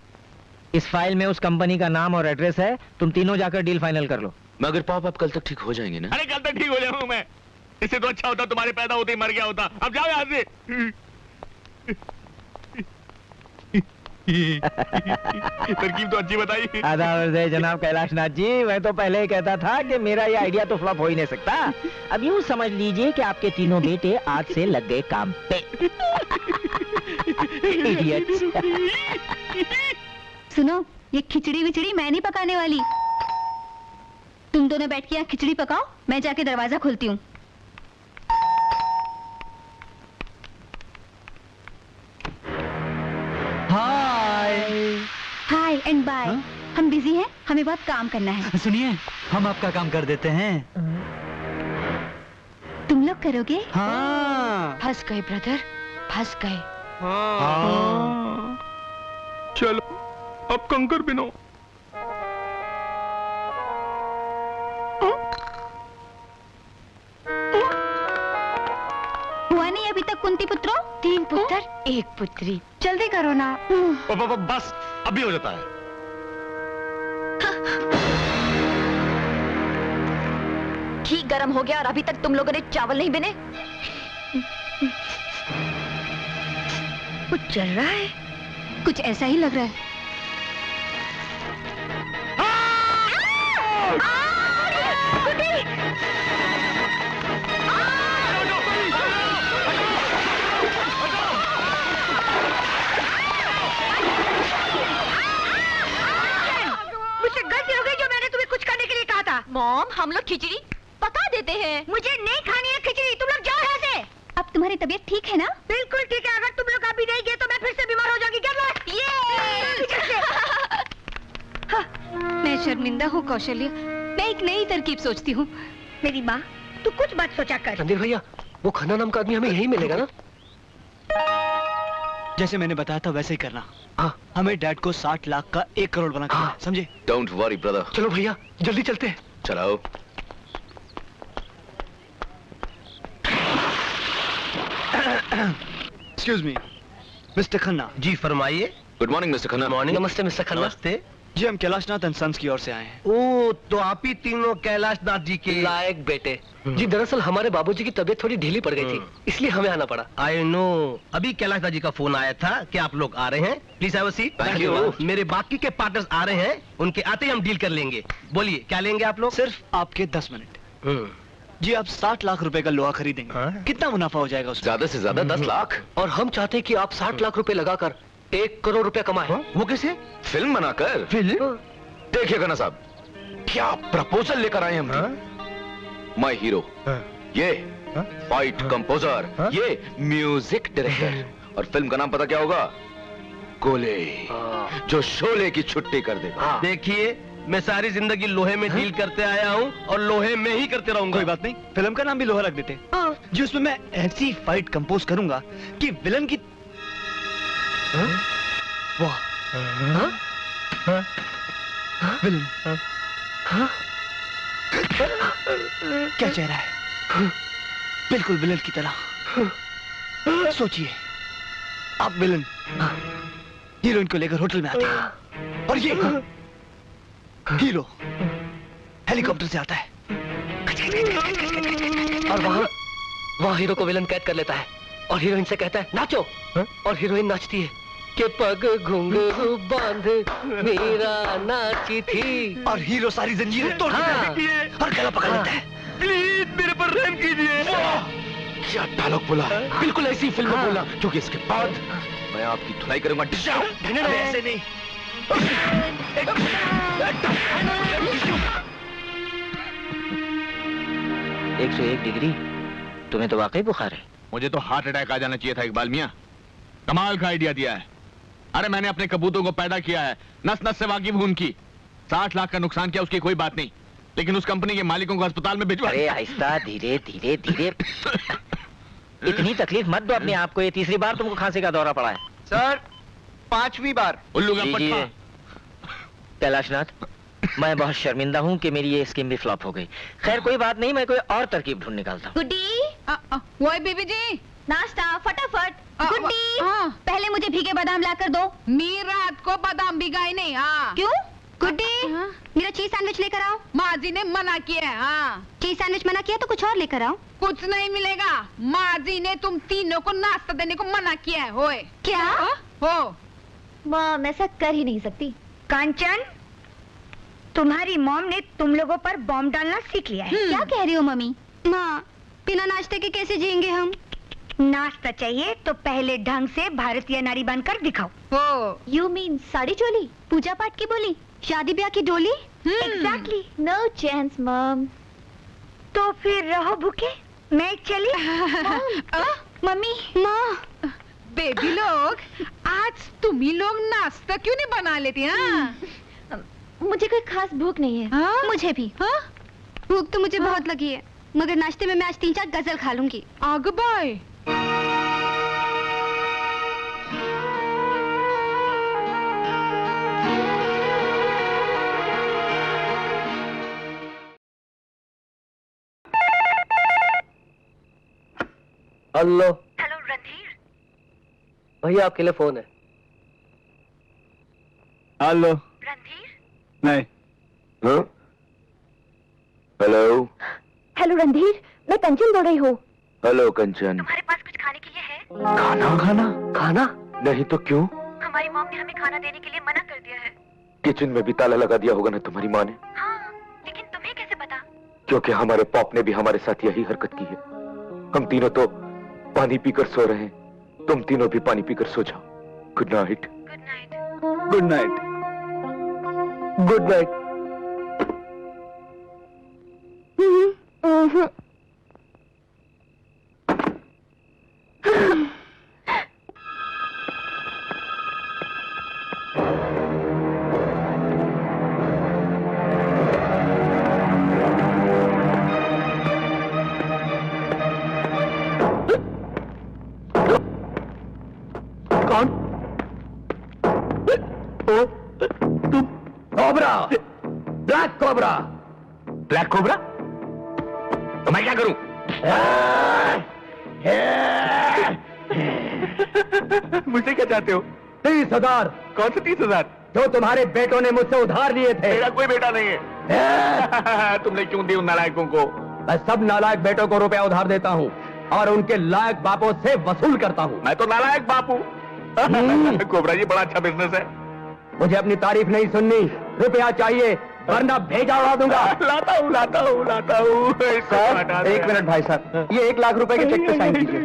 [SPEAKER 10] इस फाइल में उस कंपनी का नाम और एड्रेस है, तुम तीनों जाकर डील फाइनल कर लो।
[SPEAKER 1] मगर पाप, आप कल तक ठीक हो जाएंगे ना? अरे कल तक ठीक हो जाऊंगा मैं। इससे तो अच्छा होता तुम्हारे पैदा होते ही मर गया होता। अब जाओ यहाँ से। तरकीब तो अच्छी बताई।
[SPEAKER 10] आदाब से जनाब कैलाश नाथ जी, मैं तो पहले ही कहता था कि मेरा ये आइडिया तो फ्लॉप हो ही नहीं सकता। अब यूँ समझ लीजिए कि आपके तीनों बेटे आज से लग गए काम पे। Idiots।
[SPEAKER 4] सुनो, ये खिचड़ी विचड़ी मैं नहीं पकाने वाली। तुम दोनों बैठ के यहाँ खिचड़ी पकाओ, मैं जाके दरवाजा खोलती हूँ। हाय एंड बाय। हम बिजी हैं, हमें बहुत काम करना है।
[SPEAKER 8] सुनिए, हम आपका काम कर देते हैं।
[SPEAKER 4] तुम लोग करोगे?
[SPEAKER 8] हाँ।
[SPEAKER 3] फंस गए ब्रदर, फंस गए।
[SPEAKER 5] चलो अब कंकर बिनो।
[SPEAKER 4] कुंती पुत्रों?
[SPEAKER 3] 3 पुत्र 1 पुत्री। जल्दी करो ना।
[SPEAKER 11] बस अभी हो जाता है।
[SPEAKER 3] घी गरम हो गया और अभी तक तुम लोगों ने चावल नहीं बने। कुछ चल रहा है।
[SPEAKER 4] कुछ ऐसा ही लग रहा है।
[SPEAKER 3] मुझसे गलती हो गई जो मैंने तुम्हें कुछ करने के लिए कहा था। मॉम, हम लोग खिचड़ी पका देते हैं। मुझे नहीं खानी है खिचड़ी, तुम लोग जाओ यहाँ से।
[SPEAKER 4] अब तुम्हारी तबीयत ठीक है ना?
[SPEAKER 3] बिल्कुल ठीक है। अगर तुम लोग अभी नहीं गए तो मैं फिर से बीमार हो जाऊंगी।
[SPEAKER 4] मैं शर्मिंदा हूँ कौशल्य। मैं एक नई तरकीब सोचती हूँ।
[SPEAKER 3] मेरी माँ, तू कुछ बात सोचा कर।
[SPEAKER 9] रणधीर भैया, वो खन्ना नाम का आदमी हमें यही मिलेगा ना?
[SPEAKER 8] जैसे मैंने बताया था वैसे ही करना।
[SPEAKER 9] हाँ।
[SPEAKER 8] हमें डैड को 60 लाख का 1 करोड़ बना करना है, समझे?
[SPEAKER 1] Don't worry brother.
[SPEAKER 9] चलो भैया जल्दी चलते हैं।
[SPEAKER 1] चलाओ।
[SPEAKER 8] Excuse me, mister Khanna.
[SPEAKER 9] जी फरमाइए।
[SPEAKER 1] Good morning mister Khanna.
[SPEAKER 9] Morning. नमस्ते मिस्टर खन्ना। नमस्ते
[SPEAKER 8] जी, हम कैलाशनाथ एंड सन्स की ओर से आए हैं।
[SPEAKER 9] ओ, तो आप ही तीनों कैलाशनाथ जी के लायक बेटे। जी दरअसल हमारे बाबूजी की तबीयत थोड़ी ढीली पड़ गई थी, इसलिए हमें आना पड़ा।
[SPEAKER 12] आई नो, अभी कैलाशनाथ जी का फोन आया था कि आप लोग आ रहे हैं। Please have a seat.
[SPEAKER 1] Thank you.
[SPEAKER 12] मेरे बाकी के पार्टनर्स आ रहे हैं, उनके आते ही हम डील कर लेंगे। बोलिए क्या लेंगे आप लोग?
[SPEAKER 8] सिर्फ आपके 10 मिनट। जी, आप 60 लाख रुपए का लोहा खरीदेंगे।
[SPEAKER 12] हाँ?
[SPEAKER 8] कितना मुनाफा हो जाएगा उसमें?
[SPEAKER 1] ज्यादा से ज्यादा 10 लाख।
[SPEAKER 9] और हम चाहते हैं कि आप 60 लाख रुपए लगाकर 1 करोड़ रुपए कमाएं।
[SPEAKER 12] वो कैसे?
[SPEAKER 1] फिल्म बनाकर।
[SPEAKER 12] फिल्म?
[SPEAKER 1] देखिए खन्ना साहब, क्या प्रपोजल लेकर आए हम। माय हीरो, ये फाइट कंपोजर, ये म्यूजिक डायरेक्टर, और फिल्म का नाम पता क्या होगा? गोले, जो शोले की छुट्टी कर देगा।
[SPEAKER 12] देखिए, मैं सारी जिंदगी लोहे में डील करते आया हूँ और लोहे में ही करते रहूंगा।
[SPEAKER 8] कोई बात नहीं, फिल्म का नाम भी लोहा रख देते। जी, उसमें मैं ऐसी फाइट कंपोज करूंगा कि विलन की वाह, विलन क्या चेहरा है, बिल्कुल विलन की तरह। सोचिए, आप विलन हीरोइन को लेकर होटल में आते हैं और ये हीरो हेलीकॉप्टर से आता है
[SPEAKER 9] और वहाँ हीरो को विलन कैद कर लेता है और हीरोइन से कहता है नाचो, और हीरोइन नाचती है कि पग घुंघरू बांध मेरा नाची थी,
[SPEAKER 8] और हीरो सारी जंजीरें तोड़ देती है और गला पकड़ लेता है।
[SPEAKER 12] प्लीज मेरे पर रहम कीजिए।
[SPEAKER 1] क्या डायलॉग बोला, बिल्कुल ऐसी फिल्म में बोला, क्योंकि इसके बाद मैं आपकी धुलाई करूंगा।
[SPEAKER 8] ऐसे नहीं।
[SPEAKER 10] 101 डिग्री, तुम्हें तो वाकई बुखार है।
[SPEAKER 1] मुझे तो हार्ट अटैक आ जाना चाहिए था इकबाल मियां। कमाल का आइडिया दिया है। अरे मैंने अपने कबूतरों को पैदा किया है, नस नस से वाकिफ हूं उनकी। 60 लाख का नुकसान किया उसकी कोई बात नहीं, लेकिन उस कंपनी के मालिकों को अस्पताल में भिजवा।
[SPEAKER 10] अरे आहिस्ता, धीरे धीरे धीरे। इतनी तकलीफ मत दो अपने आप को, ये तीसरी बार तुमको खांसी का दौरा पड़ा है।
[SPEAKER 8] सर, 5वीं बार।
[SPEAKER 1] उल्लू का
[SPEAKER 10] लीजिए।
[SPEAKER 1] पट्टा।
[SPEAKER 10] कैलाशनाथ, मैं बहुत शर्मिंदा हूँ कि मेरी ये स्कीम भी फ्लॉप हो गई। खैर कोई बात नहीं, मैं कोई और तरकीब ढूंढ निकालता हूँ।
[SPEAKER 6] गुड्डी, वो बीबी जी,
[SPEAKER 4] नाश्ता फटाफट।
[SPEAKER 6] हाँ।
[SPEAKER 4] गुड्डी, पहले मुझे भीगे बादाम लाकर दो।
[SPEAKER 6] मी रात को बादाम भिगाई नहीं। हाँ।
[SPEAKER 4] क्यों? गुड्डी, मेरा चीज सैंडविच लेकर आओ।
[SPEAKER 6] माँ जी ने मना किया है। हाँ।
[SPEAKER 4] चीज सैंडविच मना किया तो कुछ और लेकर आओ।
[SPEAKER 6] कुछ नहीं मिलेगा, माँ जी ने तुम तीनों को नाश्ता देने को मना किया है। होए
[SPEAKER 4] क्या?
[SPEAKER 6] हो
[SPEAKER 4] मॉम ऐसा कर ही नहीं सकती। कांचन, तुम्हारी मॉम ने तुम लोगों पर बॉम्ब डालना सीख लिया है। क्या कह रही हो मम्मी? माँ, बिना नाश्ते के कैसे जिएंगे हम? नाश्ता चाहिए तो पहले ढंग से भारतीय नारी बनकर दिखाओ।
[SPEAKER 6] हो।
[SPEAKER 4] यू मीन साड़ी चोली, पूजा पाठ की बोली, शादी ब्याह की डोली? एग्जैक्टली। No chance mom. तो फिर रहो भूखे, मैं चली। मम्मी, माँ।
[SPEAKER 6] बेबी लोग, आज तुम ही लोग नाश्ता क्यों नहीं बना लेती? हाँ?
[SPEAKER 4] मुझे कोई खास भूख नहीं है।
[SPEAKER 6] हाँ?
[SPEAKER 4] मुझे भी।
[SPEAKER 6] हाँ?
[SPEAKER 4] भूख तो मुझे बहुत लगी है, मगर नाश्ते में मैं आज 3-4 गजल खा लूंगी।
[SPEAKER 6] आग बाय।
[SPEAKER 9] हेलो।
[SPEAKER 3] हेलो
[SPEAKER 7] भैया आपके लिए फोन है।
[SPEAKER 8] हेलो।
[SPEAKER 3] रणधीर?
[SPEAKER 8] नहीं।
[SPEAKER 1] हाँ? हेलो।
[SPEAKER 3] हेलो रणधीर, मैं कंचन बोल रही हूँ।
[SPEAKER 1] हेलो कंचन।
[SPEAKER 3] तुम्हारे पास कुछ खाने के लिए है?
[SPEAKER 1] खाना? खाना?
[SPEAKER 7] खाना?
[SPEAKER 1] नहीं तो क्यों?
[SPEAKER 3] हमारी मॉम ने हमें खाना देने के लिए मना कर दिया है।
[SPEAKER 1] किचन में भी ताला लगा दिया होगा ना तुम्हारी माँ ने?
[SPEAKER 3] हाँ, लेकिन तुम्हें कैसे पता?
[SPEAKER 1] क्योंकि हमारे पॉप ने भी हमारे साथ यही हरकत की है। हम तीनों तो पानी पीकर सो रहे हैं, तुम तीनों भी पानी पीकर सो जाओ। Good night.
[SPEAKER 3] Good night.
[SPEAKER 8] Good night.
[SPEAKER 7] Good night.
[SPEAKER 1] कौन? तुम? Cobra, black cobra. Black cobra? तो मैं क्या करूं? मुझसे क्या चाहते हो?
[SPEAKER 9] 30,000।
[SPEAKER 1] कौन से 30,000?
[SPEAKER 9] जो तुम्हारे बेटों ने मुझसे उधार लिए थे।
[SPEAKER 1] मेरा कोई बेटा नहीं है। तुमने क्यों दी उन नालायकों को?
[SPEAKER 9] मैं सब नालायक बेटों को रुपया उधार देता हूँ और उनके लायक बापों से वसूल करता हूँ।
[SPEAKER 1] मैं तो नालायक बापू। कोबरा जी बड़ा अच्छा बिजनेस है।
[SPEAKER 9] मुझे अपनी तारीफ नहीं सुननी, रुपया चाहिए वरना भेजा उड़ा दूंगा।
[SPEAKER 1] लाता हूँ लाता हूँ लाता हूँ।
[SPEAKER 2] सर, 1 मिनट भाई साहब, ये 1 लाख रुपए के चेक पे साइन कीजिए।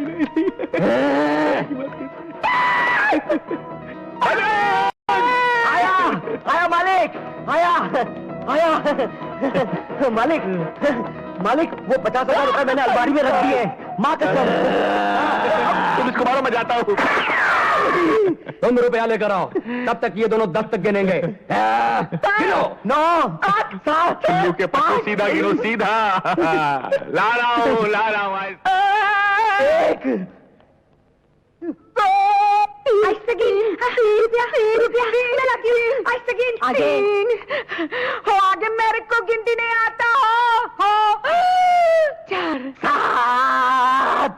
[SPEAKER 9] आया मालिक, आया मालिक, वो 50,000 रुपए मैंने अलमारी में रख दिए। माँ कसम।
[SPEAKER 1] तुम इसको मारो, मैं जाता हूँ।
[SPEAKER 9] तुम रुपया लेकर आओ, तब तक ये दोनों 10 तक गिनेंगे। गिनो। 9, 8, 7,
[SPEAKER 1] चुल्लू के पत्तों सीधा गिनो, सीधा। ला रहा हूँ
[SPEAKER 9] 1।
[SPEAKER 6] आगे मेरे को गिनती नहीं आता हो। 4,
[SPEAKER 9] 7,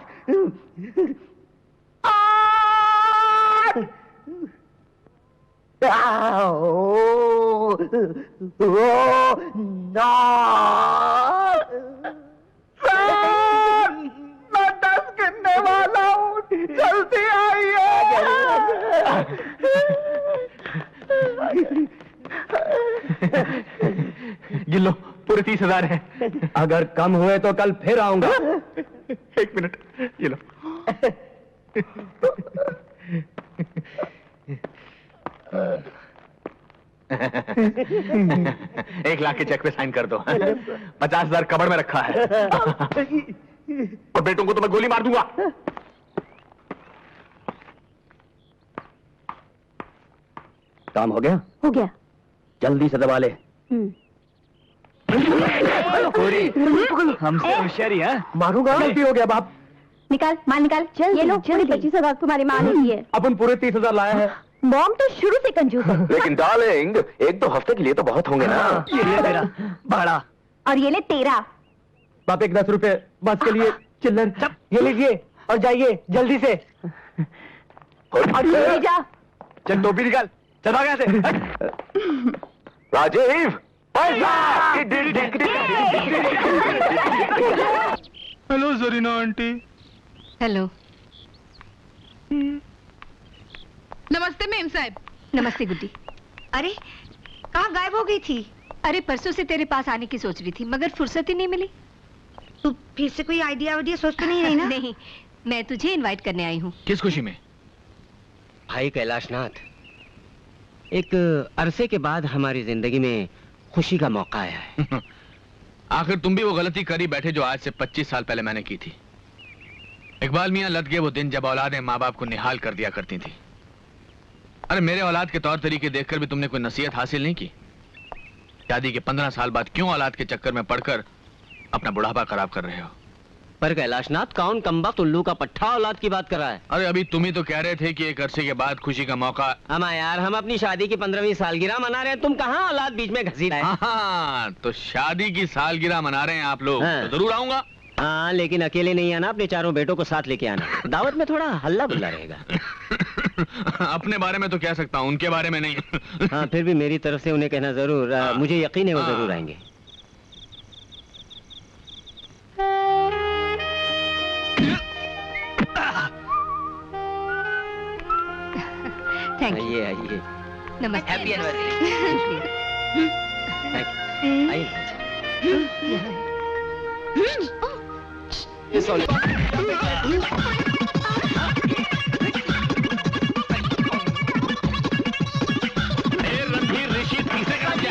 [SPEAKER 6] मैं 10 गिनने वाला हूँ, जल्दी आइए।
[SPEAKER 1] गिन लो, पूरे 30,000 है।
[SPEAKER 9] अगर कम हुए तो कल फिर आऊंगा।
[SPEAKER 1] 1 मिनट, ये लो। एक लाख के चेक पे साइन कर दो। 50,000 कबड़ में रखा है। और बेटों को तो मैं गोली मार दूंगा।
[SPEAKER 9] काम हो गया?
[SPEAKER 3] हो गया।
[SPEAKER 9] जल्दी से दबा ले।
[SPEAKER 8] हमसे होशियारी है।
[SPEAKER 9] मारूंगा। गलती हो गया बाप।
[SPEAKER 3] निकाल, माल निकाल। चल, ये लो, पूरे 25,000 तुम्हारी माँ ने दिए।
[SPEAKER 9] अपन पूरे 30,000 लाया है।
[SPEAKER 3] मॉम तो शुरू से कंजूस है।
[SPEAKER 1] लेकिन डार्लिंग, 1-2 हफ्ते के लिए तो बहुत होंगे ना।
[SPEAKER 8] ये ले मेरा बड़ा।
[SPEAKER 3] और ये ले तेरा।
[SPEAKER 9] बाप, एक 10 रुपए बस के लिए चिल्लर। ये लीजिए और जाइए जल्दी से।
[SPEAKER 3] ले जा।
[SPEAKER 8] चल टोपी निकाल, चल भाग यहाँ से।
[SPEAKER 1] राजीव, पैसा।
[SPEAKER 5] Hello Zarina aunty.
[SPEAKER 6] हेलो। नमस्ते मेम साहब।
[SPEAKER 4] नमस्ते गुड्डी। अरे कहाँ गायब हो गई थी? अरे परसों से तेरे पास आने की सोच रही थी मगर फुर्सत ही नहीं मिली।
[SPEAKER 3] तू फिर से कोई आइडिया सोच तो नहीं रही ना?
[SPEAKER 4] नहीं, मैं तुझे इनवाइट करने आई हूँ।
[SPEAKER 1] किस खुशी में?
[SPEAKER 7] भाई कैलाशनाथ, एक अरसे के बाद हमारी जिंदगी में खुशी का मौका आया है।
[SPEAKER 1] आखिर तुम भी वो गलती करी बैठे जो आज से 25 साल पहले मैंने की थी। इकबाल मियां लद गए वो दिन जब औलादें माँ बाप को निहाल कर दिया करती थी। अरे मेरे औलाद के तौर तरीके देखकर भी तुमने कोई नसीहत हासिल नहीं की। शादी के 15 साल बाद क्यों औलाद के चक्कर में पड़कर अपना बुढ़ापा खराब कर रहे हो?
[SPEAKER 7] पर कैलाशनाथ, कौन कमबख्त उल्लू का पट्ठा औलाद की बात कर रहा है?
[SPEAKER 1] अरे अभी तुम ही तो कह रहे थे कि एक अरसे के बाद खुशी का मौका।
[SPEAKER 7] अमा यार, हम अपनी शादी की 15वीं सालगिरह मना रहे हैं, तुम कहाँ औलाद बीच में घसीट आए?
[SPEAKER 1] हाँ, तो शादी की सालगिरह मना रहे हैं आप लोग।
[SPEAKER 7] हाँ।
[SPEAKER 1] तो जरूर आऊंगा।
[SPEAKER 7] हाँ, लेकिन अकेले नहीं आना, अपने चारों बेटों को साथ लेके आना। दावत में थोड़ा हल्ला बुल्ला रहेगा।
[SPEAKER 1] अपने बारे में तो कह सकता हूँ, उनके बारे में नहीं।
[SPEAKER 10] हाँ, फिर भी मेरी तरफ से उन्हें कहना जरूर। मुझे यकीन है वो जरूर आएंगे।
[SPEAKER 4] Thank you.
[SPEAKER 10] आइए।
[SPEAKER 4] नमस्ते।
[SPEAKER 10] Happy anniversary. आइए।
[SPEAKER 1] रणधीर ऋषि तीसरे क्रम के।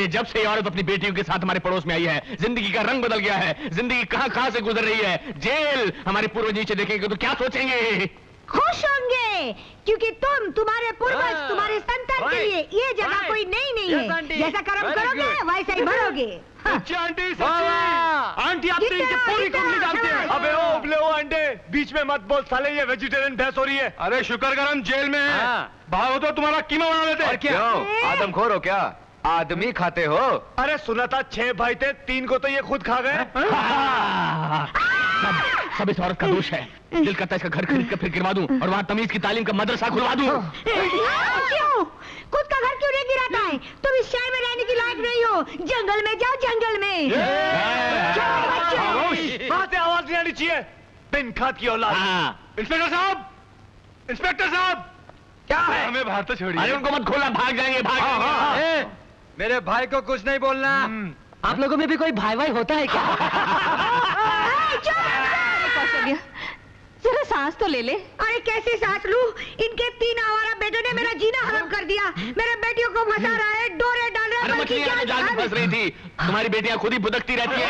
[SPEAKER 1] जब से ये औरत अपनी बेटियों के साथ हमारे पड़ोस में आई है, जिंदगी का रंग बदल गया है। जिंदगी कहां से गुजर रही है। जेल। हमारे पूर्वज नीचे देखेंगे तो क्या सोचेंगे?
[SPEAKER 3] खुश होंगे, क्योंकि तुम्हारे पूर्वज, तुम्हारे संतान के लिए ये जगह कोई नहीं है। जैसा कर्म करोगे वैसा ही भरोगे।
[SPEAKER 8] आंटी आप तो इनकी पूरी कुंडली जानते हैं। अबे ओ उबले ओ अंडे, बीच में मत बोल साले, ये वेजिटेरियन बहस हो रही है।
[SPEAKER 5] अरे शुक्र कर हम जेल में हैं। भागो तो तुम्हारा कीमा बना देते।
[SPEAKER 8] और क्या
[SPEAKER 1] आदमखोर हो क्या? आदमी खाते हो?
[SPEAKER 8] अरे सुना था 6 भाई थे, 3 को तो ये खुद खा गए।
[SPEAKER 1] सब इस औरत का दोष है। दिल करता है इसका घर खरीद कर फिर गिरवा दूं और वहाँ तमीज की तालीम का मदरसा खुलवा दूं।
[SPEAKER 3] क्यों? खुद का घर क्यों नहीं गिराता है? तुम इस शहर में रहने की लायक नहीं हो। जंगल में जाओ, जंगल में।
[SPEAKER 8] वहाँ से आवाज नहीं आनी चाहिए। बिन खाद की औलाद।
[SPEAKER 5] इंस्पेक्टर साहब, इंस्पेक्टर साहब,
[SPEAKER 1] क्या है?
[SPEAKER 5] हमें बाहर तो छोड़िए।
[SPEAKER 1] अरे उनको मत खोलना, भाग जाएंगे, भाग जाएंगे।
[SPEAKER 8] मेरे भाई को कुछ नहीं बोलना।
[SPEAKER 10] आप लोगों में भी कोई भाई भाई होता है क्या?
[SPEAKER 4] कौशल्या, जरा सांस तो ले ले।
[SPEAKER 3] अरे कैसे सांस लूं? इनके 3 आवारा बेटों ने मेरा जीना हराम कर दिया। मेरे बेटियों को फंसा रहा है, डोरे डाल रहा है।
[SPEAKER 1] अरे मछलियां तो जाल में फंस रही थी। तुम्हारी बेटियां खुद ही भुदकती रहती है।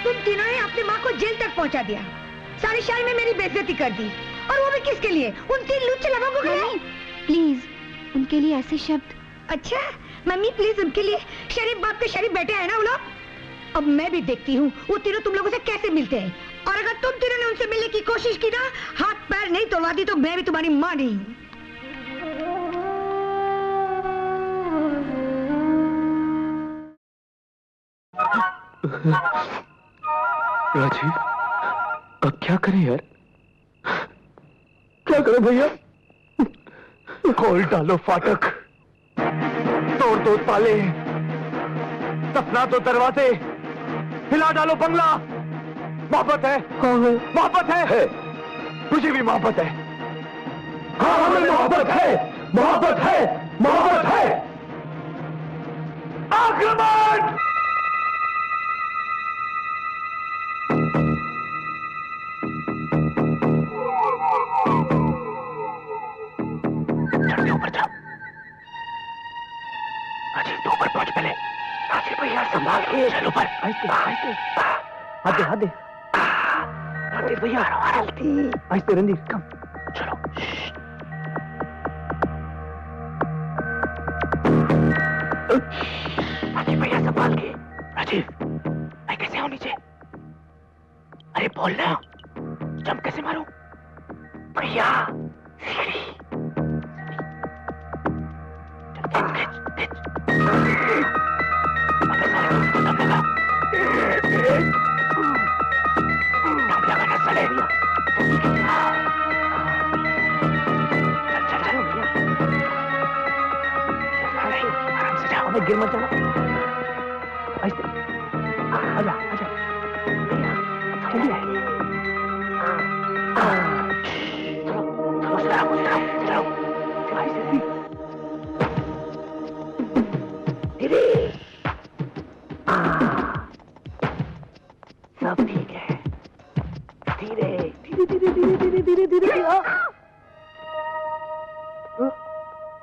[SPEAKER 3] तुम तीनों ने अपनी माँ को जेल तक पहुँचा दिया, सारे शहर में मेरी बेइज्जती कर दी, और वो भी किसके लिए? उन 3 लुच्चे लोगों के लिए।
[SPEAKER 4] प्लीज उनके लिए ऐसे शब्द।
[SPEAKER 3] अच्छा मम्मी प्लीज, उनके लिए शरीफ बाप के शरीफ बेटे हैं ना वो लोग। अब मैं भी देखती हूँ वो तीनों तुम लोगों से कैसे मिलते हैं, और अगर तुम तीनों ने उनसे मिलने की कोशिश की ना, हाथ पैर नहीं तोड़वा दी तो मैं भी तुम्हारी माँ नहीं हूँ।
[SPEAKER 2] राजीव, अब क्या करें यार? क्या करें भैया? खोल डालो फाटक, तोड़ दो ताले, सपना तो दरवाजे, हिला डालो बंगला। मोहब्बत है, मोहब्बत है, मुझे भी मोहब्बत है। हाँ हमें मोहब्बत है, मोहब्बत है, मोहब्बत है। आक्रमण! संभाल के चलो पर। आते भैया, आते रणधीर, कम चलो। आते भैया संभाल के। राजीव, मैं कैसे आऊं नीचे? अरे बोल ना, जंप कैसे मारूं? भैया सीढ़ी। गिर मत जाना। ऐसे आजा आजा, जल्दी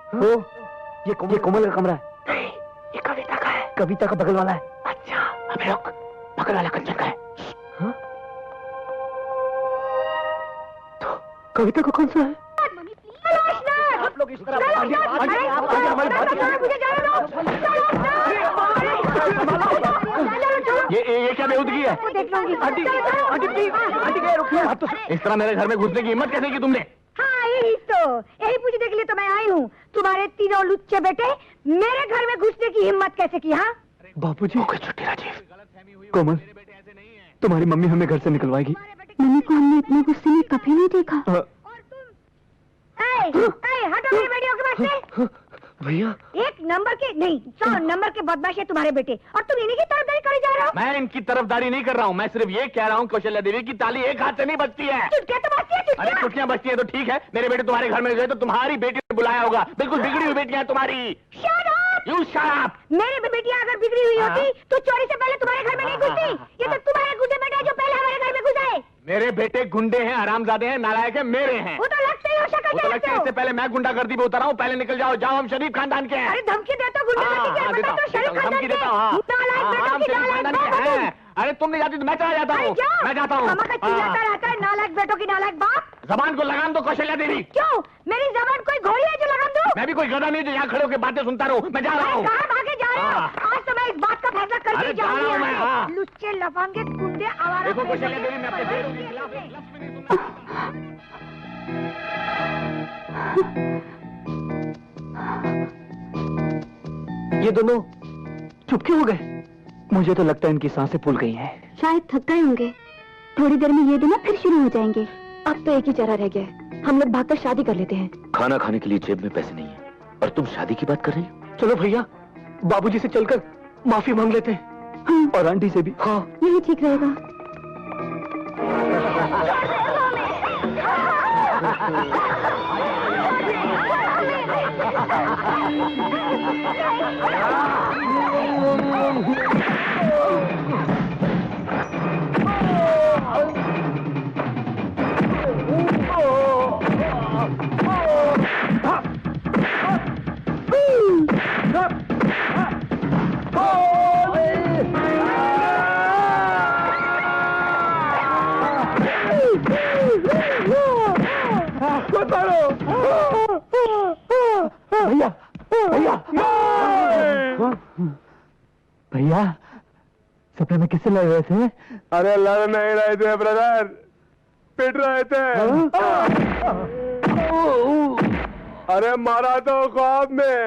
[SPEAKER 2] ये कोमल का कमरा है। ये कविता का है। कविता का बगल वाला है। अच्छा, अबे रुक, बगल वाला कंचन का है। हाँ? तो कविता को कौन सा है? आप लोग इस तरह हमारी बात ये क्या बेहूदगी है? आंटी रुकिए। इस तरह मेरे घर में घुसने की हिम्मत कैसे की तुमने?
[SPEAKER 3] हाँ यही पूछने के लिए तो मैं आई हूँ। तुम्हारे तीनों लुच्चे बेटे मेरे घर में घुसने की हिम्मत कैसे की? हाँ
[SPEAKER 2] बापूजी, छुट्टी राजीव। कोमल, तुम्हारी मम्मी हमें घर से निकलवाएगी।
[SPEAKER 4] मम्मी को हमने इतने गुस्से में कभी नहीं देखा।
[SPEAKER 3] हटो मेरे बेटियों के पास से।
[SPEAKER 2] भैया,
[SPEAKER 3] 1 नंबर के नहीं 100 नंबर के बदमाश है तुम्हारे बेटे, और तुम इन्हीं की तरफदारी करे जा रहे हो।
[SPEAKER 1] मैं इनकी तरफदारी नहीं कर रहा हूँ, मैं सिर्फ ये कह रहा हूँ कौशल्या देवी की ताली एक हाथ से नहीं बजती है।
[SPEAKER 3] चुटकियां तो बजती है।
[SPEAKER 1] अरे चुटकियां बजती है तो ठीक है, मेरे बेटे तुम्हारे घर में गए तो तुम्हारी बेटी ने बुलाया होगा। बिल्कुल बिगड़ी हुई बेटियां तुम्हारी।
[SPEAKER 3] Shut up!
[SPEAKER 1] You shut up!
[SPEAKER 3] मेरी बेटियां अगर बिगड़ी हुई होती तो चोरी से पहले तुम्हारे घर में नहीं घुसती। ये तो तुम्हारे गुंडे बेटे जो पहले हमारे घर में घुसे।
[SPEAKER 1] मेरे बेटे गुंडे हैं, हरामजादे हैं, नालायक हैं, मेरे हैं।
[SPEAKER 3] वो तो लगता ही हो शक्ल
[SPEAKER 1] वो तो लगता है इससे पहले मैं गुंडागर्दी पे उतर रहा हूँ। पहले निकल जाओ, जाओ, हम शरीफ खानदान के हैं।
[SPEAKER 3] अरे धमकी देता गुंडागर्दी
[SPEAKER 1] देता हूँ, धमकी देता हूँ। हम शरीफ खानदान के हैं। अरे तुम नहीं जाती तो मैं चला जाता हूँ। मैं जाता हूँ।
[SPEAKER 3] चिल्लाता रहता है नालायक बेटों की नालायक बाप।
[SPEAKER 1] जबान को लगाम दो कौशल्या देवी।
[SPEAKER 3] क्यों? मेरी जबान कोई घोड़ी है जो लगाम दूं?
[SPEAKER 1] मैं भी कोई गधा नहीं जो यहाँ खड़े होकर बातें सुनता रहूँ। मैं जा रहा हूँ।
[SPEAKER 3] कहाँ भागे जा रहे हो? आज तो मैं इस बात का फैसला करके
[SPEAKER 1] जा रहा हूँ मैं।
[SPEAKER 3] लुच्चे लफंगे गुंडे आवारा।
[SPEAKER 1] देखो कौशल्या देवी, मैं अपने बेटों के खिलाफ एक लफ्ज़ भी नहीं सुनता।
[SPEAKER 2] ये दोनों चुप क्यों हो गए? मुझे तो लगता है इनकी सांसें फूल गई हैं।
[SPEAKER 4] शायद थक गए होंगे। थोड़ी देर में ये दोनों फिर शुरू हो जाएंगे। अब तो एक ही चारा रह गया है, हम लोग भागकर शादी कर लेते हैं।
[SPEAKER 9] खाना खाने के लिए जेब में पैसे नहीं है और तुम शादी की बात कर रही हो?
[SPEAKER 2] चलो भैया, बाबूजी से चलकर माफी मांग लेते हैं। और आंटी से भी। हाँ,
[SPEAKER 4] यही ठीक रहेगा।
[SPEAKER 2] भैया, भैया, भैया, सपने में किससे लड़ रहे थे?
[SPEAKER 5] अरे लड़ नहीं रहे थे ब्रदर, पिट रहे थे। अरे मारा तो ख्वाब में,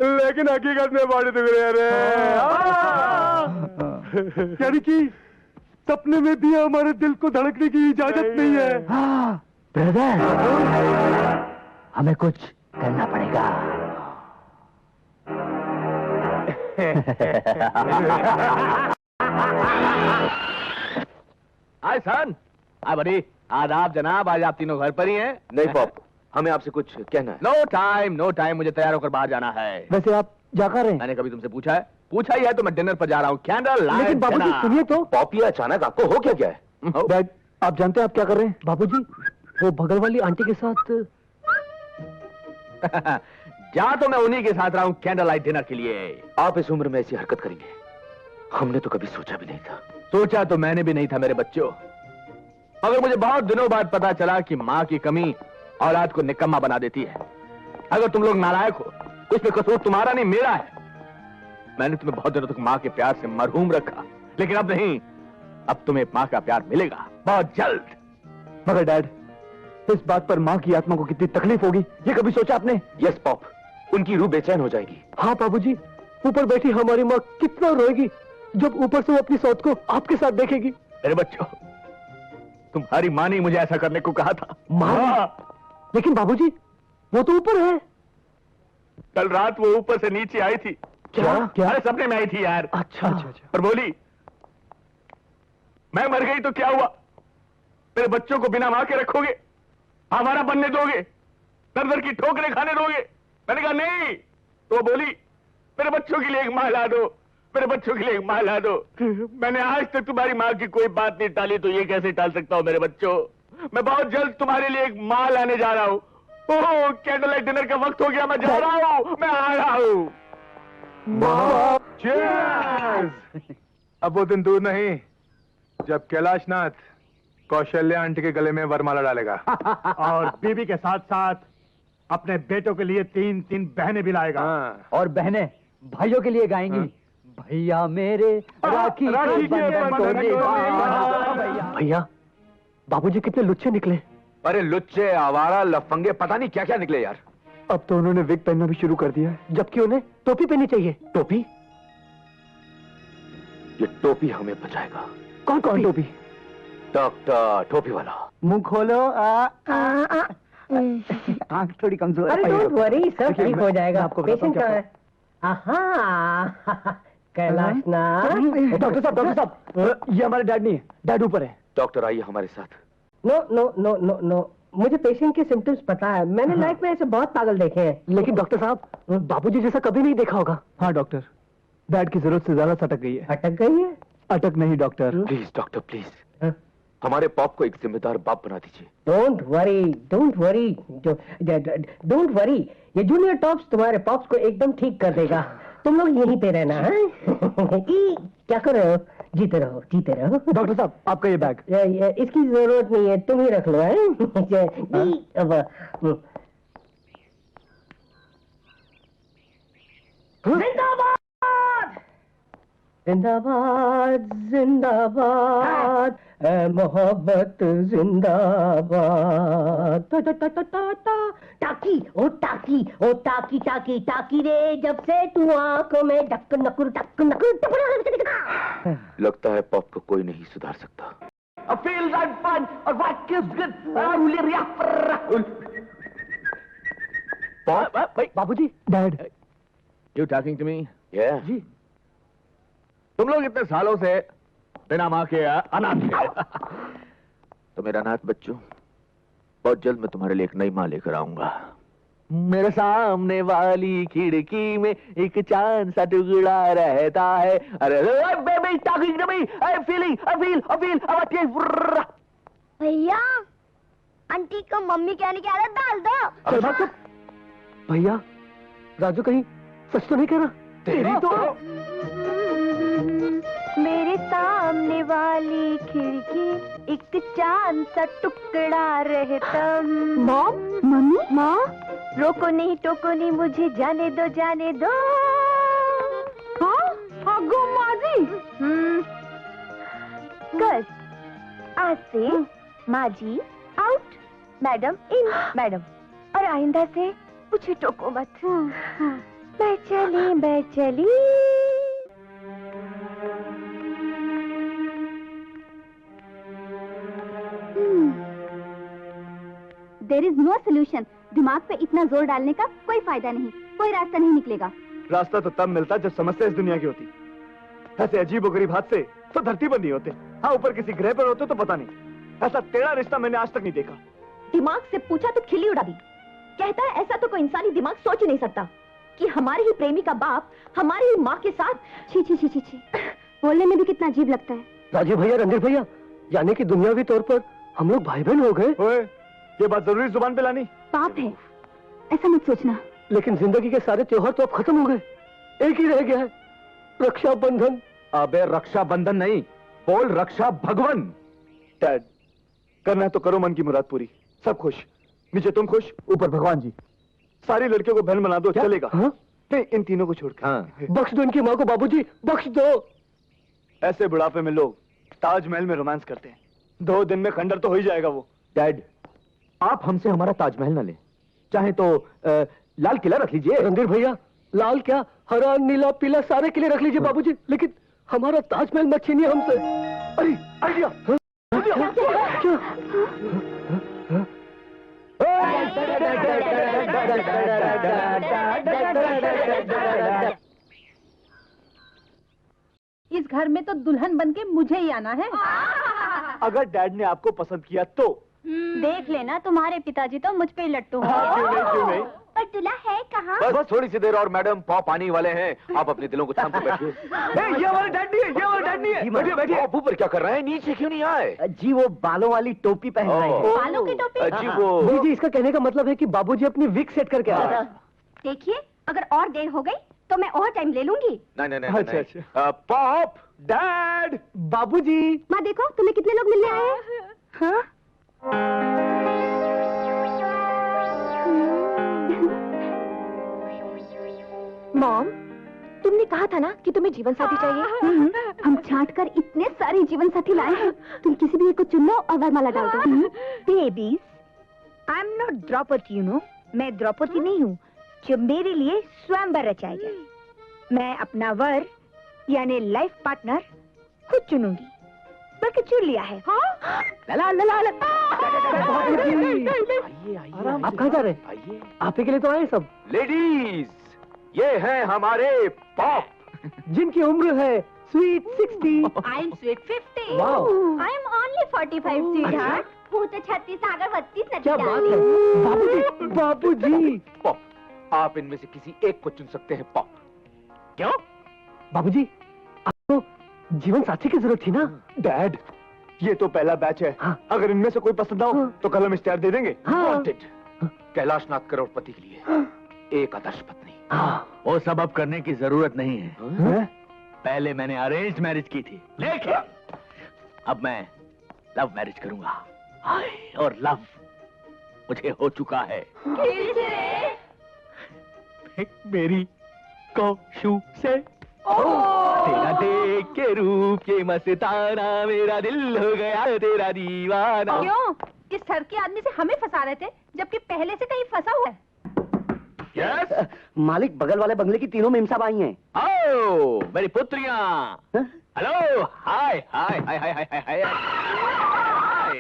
[SPEAKER 5] लेकिन हकीकत में बॉडी दुख रही है रे। यानी कि सपने में भी हमारे दिल को धड़कने की इजाजत नहीं है।
[SPEAKER 2] ब्रदर, हमें कुछ करना पड़ेगा।
[SPEAKER 1] हाय सन, हाय बड़ी, आदाब जनाब। आज आप तीनों घर पर ही हैं?
[SPEAKER 9] नहीं पॉप, हमें आपसे कुछ कहना है।
[SPEAKER 1] नो टाइम, मुझे तैयार होकर बाहर जाना है।
[SPEAKER 2] वैसे आप जा कर रहे हैं?
[SPEAKER 1] मैंने कभी तुमसे पूछा है? पूछा ही है तो मैं डिनर पर जा रहा हूँ। Candle light.
[SPEAKER 2] लेकिन बाबूजी सुनिए तो।
[SPEAKER 9] पॉप, ये अचानक आपको हो क्या गया है?
[SPEAKER 2] डैड, आप जानते हैं आप क्या कर रहे हैं? बाबूजी, वो बगल वाली आंटी के साथ।
[SPEAKER 1] जा तो मैं उन्हीं के साथ रहा हूँ कैंडल लाइट डिनर के लिए।
[SPEAKER 9] आप इस उम्र में ऐसी हरकत करेंगे, हमने तो कभी सोचा भी नहीं था।
[SPEAKER 1] सोचा तो मैंने भी नहीं था मेरे बच्चों, मगर मुझे बहुत दिनों बाद पता चला कि माँ की कमी औलाद को निकम्मा बना देती है। अगर तुम लोग नालायक हो, उसमें कसूर तुम्हारा नहीं मेरा है। मैंने तुम्हें बहुत दिनों तक माँ के प्यार से मरहूम रखा, लेकिन अब नहीं। अब तुम्हें माँ का प्यार मिलेगा बहुत जल्द।
[SPEAKER 2] मगर डैड, इस बात पर माँ की आत्मा को कितनी तकलीफ होगी, ये कभी सोचा आपने?
[SPEAKER 9] यस पॉप, उनकी रूह बेचैन हो जाएगी।
[SPEAKER 2] हाँ बाबूजी, ऊपर बैठी हमारी माँ कितना रोएगी जब ऊपर से वो अपनी सौत को आपके साथ देखेगी।
[SPEAKER 1] मेरे बच्चों, तुम्हारी माँ ने मुझे ऐसा करने को कहा था।
[SPEAKER 2] माँ? लेकिन बाबूजी, वो तो ऊपर है।
[SPEAKER 1] कल रात वो ऊपर से नीचे आई थी।
[SPEAKER 2] क्या?
[SPEAKER 1] अरे सपने में आई थी यार।
[SPEAKER 2] अच्छा।
[SPEAKER 1] और बोली, मैं मर गई तो क्या हुआ, मेरे बच्चों को बिना मां के रखोगे, आवारा बनने दोगे, दर दर की ठोकरें खाने दोगे? मैंने कहा नहीं। तो वो बोली, मेरे बच्चों के लिए एक मां ला दो, मेरे बच्चों के लिए एक मां ला दो। मैंने आज तक तुम्हारी मां की कोई बात नहीं टाली, तो ये कैसे टाल सकता हूं मेरे बच्चों? मैं बहुत जल्द तुम्हारे लिए एक मां लाने जा रहा हूं, ओह, कैंडल लाइट डिनर का वक्त हो गया, मैं जा रहा हूँ, मैं आ रहा हूँ।
[SPEAKER 5] Cheers! अब वो दिन दूर नहीं जब कैलाशनाथ कौशल्या आंटी के गले में वरमाला डालेगा
[SPEAKER 8] और बीबी के साथ साथ अपने बेटों के लिए 3 बहनें भी लाएगा।
[SPEAKER 2] और बहनें भाइयों के लिए गाएंगी। भैया मेरे राखी के बंधन को निभाना।
[SPEAKER 9] भैया, बाबूजी कितने लुच्चे निकले।
[SPEAKER 1] अरे लुच्चे, आवारा, लफंगे, पता नहीं क्या क्या निकले यार।
[SPEAKER 9] अब तो उन्होंने विग पहनना भी शुरू कर दिया है, जबकि उन्हें टोपी पहननी चाहिए। टोपी? ये टोपी हमें बचाएगा। कौन टोपी? डॉक्टर टोपी वाला।
[SPEAKER 2] मुंह खोलो। आंख थोड़ी कमजोर है।
[SPEAKER 7] अरे डोंट वरी, सब ठीक हो जाएगा।
[SPEAKER 2] आपको
[SPEAKER 7] पेशेंट कहाँ है? कैलाशनाथ।
[SPEAKER 2] डॉक्टर साहब, ये हमारे डैड नहीं है, डैड ऊपर है।
[SPEAKER 9] डॉक्टर आइए हमारे साथ।
[SPEAKER 7] No no no no no, मुझे पेशेंट के सिम्टम्स पता है। मैंने लाइफ में ऐसे बहुत पागल देखे हैं।
[SPEAKER 9] लेकिन डॉक्टर साहब, बाबूजी जैसा कभी नहीं देखा होगा।
[SPEAKER 2] हाँ डॉक्टर, डैड की जरूरत से ज्यादा सटक गई है।
[SPEAKER 7] अटक गई है?
[SPEAKER 2] अटक नहीं डॉक्टर।
[SPEAKER 9] प्लीज डॉक्टर प्लीज, हमारे पॉप को एक जिम्मेदार बाप बना दीजिए।
[SPEAKER 7] Don't worry, don't worry, don't worry. ये जूनियर टॉप्स तुम्हारे पॉप्स को एकदम ठीक कर देगा। तुम लोग यहीं पे रहना है। क्या कर रहे हो? जीते रहो, जीते रहो।
[SPEAKER 2] डॉक्टर साहब, आपका ये बैग।
[SPEAKER 7] इसकी जरूरत नहीं है, तुम ही रख लो। जिंदाबाद जिंदाबाद जिंदाबाद, मोहब्बत जिंदाबाद। टाकी ओ टाकी ओ टाकी टाकी टाकी रे, जब से तू आंखों में डक नकुर टक नकुर।
[SPEAKER 9] लगता है पॉप को कोई नहीं सुधार सकता।
[SPEAKER 2] बाबूजी, dad.
[SPEAKER 1] You talking to me?
[SPEAKER 9] जी।
[SPEAKER 1] तुम लोग इतने सालों से बिना माँ के अनाथ थे।
[SPEAKER 9] तो मेरा अनाथ बच्चों, बहुत जल्द मैं तुम्हारे लिए एक नई माँ लेकर आऊंगा।
[SPEAKER 1] मेरे सामने वाली खिड़की में एक चांद सा टुकड़ा रहता है। अरे baby talking to me, I feeling, I feel about you.
[SPEAKER 4] भैया, आंटी को मम्मी कहने की आदत डाल दो।
[SPEAKER 9] चल भाग चुप। भैया, राजू कहीं सच तो नहीं कह रहा?
[SPEAKER 1] तेरी तो
[SPEAKER 3] मेरे सामने वाली खिड़की एक चांद सा टुकड़ा रहता।
[SPEAKER 4] मॉम, मम्मी, माँ,
[SPEAKER 3] रोको नहीं टोको नहीं, मुझे जाने दो जाने दो।
[SPEAKER 6] हाँ गो माजी।
[SPEAKER 3] कल आज से माजी आउट, मैडम इन। मैडम, और आइंदा से मुझे टोको मत। मैं चली।
[SPEAKER 4] There is no solution. दिमाग पे इतना जोर डालने का कोई फायदा नहीं, कोई रास्ता नहीं निकलेगा।
[SPEAKER 2] रास्ता तो तब मिलता जब समस्या इस दुनिया की होती। ऐसे अजीब गरीब हादसे तो धरती पर नहीं होते। हाँ, ऊपर किसी ग्रह पर होते तो पता नहीं। ऐसा टेढ़ा रिश्ता मैंने आज तक नहीं देखा।
[SPEAKER 3] दिमाग से पूछा तो खिल्ली उड़ा दी। कहता है ऐसा तो कोई इंसानी दिमाग सोच ही नहीं सकता कि हमारे ही प्रेमी का बाप हमारी ही माँ के साथ।
[SPEAKER 4] छी छी छी छी छी, बोलने में भी कितना अजीब लगता है।
[SPEAKER 9] राजीव भैया, रणधीर भैया, यानी कि दुनियावी तौर पर हम लोग भाई बहन हो गए।
[SPEAKER 2] ओए, ये बात जरूरी जुबान पे लानी?
[SPEAKER 4] पाप है, ऐसा मत सोचना।
[SPEAKER 9] लेकिन जिंदगी के सारे त्योहार तो अब खत्म हो गए। एक ही रह गया है, रक्षाबंधन।
[SPEAKER 1] अबे रक्षाबंधन नहीं, बोल रक्षा भगवन।
[SPEAKER 2] डैड, करना है तो करो मन की मुराद पूरी। सब खुश, नीचे तुम खुश, ऊपर भगवान जी। सारी लड़कियों को बहन बना दो।
[SPEAKER 9] क्या?
[SPEAKER 2] चलेगा?
[SPEAKER 9] हाँ?
[SPEAKER 2] नहीं, इन तीनों को छोड़कर।
[SPEAKER 1] हाँ।
[SPEAKER 9] बख्श दो इनकी माँ को बाबूजी, बख्श दो।
[SPEAKER 2] ऐसे बुढ़ापे में लोग ताजमहल में रोमांस करते हैं। 2 दिन में खंडर तो हो ही जाएगा वो।
[SPEAKER 1] डैड, आप हमसे हमारा ताजमहल न लें, चाहे तो लाल किला रख लीजिए।
[SPEAKER 9] रणधीर भैया, लाल क्या, हरा नीला पीला सारे किले रख लीजिए बाबूजी, लेकिन हमारा ताजमहल मत छीनिए हमसे।
[SPEAKER 2] अरे आइडिया!
[SPEAKER 6] इस घर में तो दुल्हन बनके मुझे ही आना है।
[SPEAKER 2] अगर डैड ने आपको पसंद किया तो
[SPEAKER 4] देख लेना, तुम्हारे पिताजी तो मुझ पे ही लट्टू
[SPEAKER 2] क्यों नहीं, क्यों नहीं?
[SPEAKER 4] पर दूल्हा है कहाँ?
[SPEAKER 1] बस थोड़ी सी देर और मैडम पॉप आने वाले हैं। आप अपने दिलों को थाम के बैठिए।
[SPEAKER 2] ये वाला डैड नहीं है, ये वाला डैड नहीं है। बैठिए बैठिए।
[SPEAKER 1] आप ऊपर क्या कर रहे हैं? नीचे क्यों नहीं आए?
[SPEAKER 2] जी वो बालों वाली टोपी पहन रहे हैं।
[SPEAKER 4] बालों की टोपी?
[SPEAKER 1] जी वो
[SPEAKER 2] जी इसका कहने का मतलब है कि बाबूजी अपनी विग सेट करके आ रहे हैं।
[SPEAKER 4] देखिए, अगर और देर हो गई तो मैं और टाइम ले लूंगी।
[SPEAKER 1] नहीं।
[SPEAKER 2] अच्छा, अच्छा।
[SPEAKER 1] पॉप, डैड,
[SPEAKER 2] बाबूजी।
[SPEAKER 4] माँ देखो, तुम्हें कितने लोग मिलने आए हैं? हाँ?
[SPEAKER 3] मॉम, तुमने कहा था ना कि तुम्हें जीवन साथी चाहिए।
[SPEAKER 4] हम छांट कर इतने सारे जीवन साथी लाए हैं। तुम किसी भी एक को चुन लो और वरमाला डाल दो। Babies, I am not Draupadi, you know. मैं द्रौपदी नहीं हूँ जो मेरे लिए स्वयंवर रचाया जाए। मैं अपना वर यानी लाइफ पार्टनर खुद चुनूंगी, बल्कि चुन लिया है।
[SPEAKER 2] लला लला लला। आप कहाँ जा रहे हैं?
[SPEAKER 1] आइए।
[SPEAKER 2] आप ही के लिए तो आए सब।
[SPEAKER 1] लेडीज, ये हैं हमारे पॉप,
[SPEAKER 2] जिनकी उम्र है sweet 60।
[SPEAKER 4] I am sweet 50।
[SPEAKER 2] Wow.
[SPEAKER 4] I am only 45 sweetheart. वो तो 36 आगर 32
[SPEAKER 2] क्या बात है बाबूजी। बाबूजी।
[SPEAKER 1] पॉप, आप इनमें से किसी एक को चुन सकते हैं। पॉप, क्यों?
[SPEAKER 2] बाबूजी, आपको जीवन साथी की जरूरत थी ना?
[SPEAKER 1] डैड, ये तो पहला बैच है।
[SPEAKER 2] हाँ।
[SPEAKER 1] अगर इनमें से कोई पसंद ना हो तो कल हम इश्तेहार दे देंगे।
[SPEAKER 2] हाँ।
[SPEAKER 1] Wanted, कैलाशनाथ करोड़पति के लिए एक आदर्श पत्नी। वो सब अब करने की जरूरत नहीं है। पहले मैंने अरेंज मैरिज की थी, लेकिन अब मैं लव मैरिज करूंगा। हाय, और लव मुझे हो चुका है। मेरी कौशु से तेरा देख के रूप ये मस्ताना, मेरा दिल हो गया तेरा दीवाना।
[SPEAKER 6] क्यों? इस ठरके आदमी से हमें फंसा रहे थे, जबकि पहले से कहीं फंसा हुआ है।
[SPEAKER 1] यस,
[SPEAKER 2] मालिक, बगल वाले बंगले की तीनों मेम साहब आई हैं।
[SPEAKER 1] आओ मेरी पुत्रियां। हेलो, हाय हाय हाय हाय हाय हाय हाय।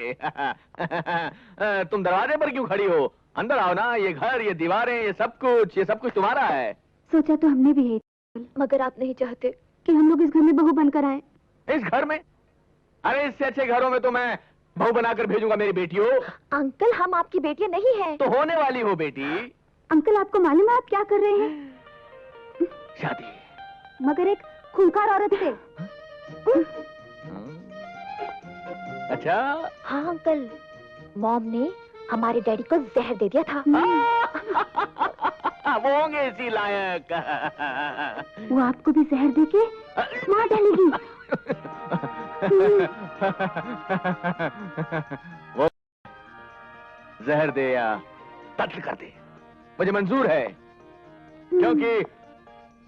[SPEAKER 1] तुम दरवाजे पर क्यों खड़ी हो? अंदर आओ ना। ये घर, ये दीवारें, ये सब कुछ तुम्हारा है।
[SPEAKER 4] सोचा तो हमने भी है,
[SPEAKER 3] मगर आप नहीं चाहते
[SPEAKER 4] कि हम लोग इस घर में बहू बनकर आए।
[SPEAKER 1] इस घर में? अरे इससे अच्छे घरों में तो मैं बहू बनाकर भेजूंगा मेरी बेटियों।
[SPEAKER 3] अंकल, हम आपकी बेटियां नहीं हैं।
[SPEAKER 1] तो होने वाली हो बेटी।
[SPEAKER 4] अंकल, आपको मालूम है आप क्या कर रहे हैं?
[SPEAKER 1] शादी।
[SPEAKER 4] मगर एक खूंखार औरत से।
[SPEAKER 1] अच्छा।
[SPEAKER 3] हाँ अंकल, मॉम ने हमारे डैडी को जहर दे दिया था।
[SPEAKER 1] वो होंगे इसी लायक।
[SPEAKER 4] वो आपको भी जहर देके मार डालेगी।
[SPEAKER 1] वो जहर दे या कत्ल कर दे, मुझे मंजूर है, क्योंकि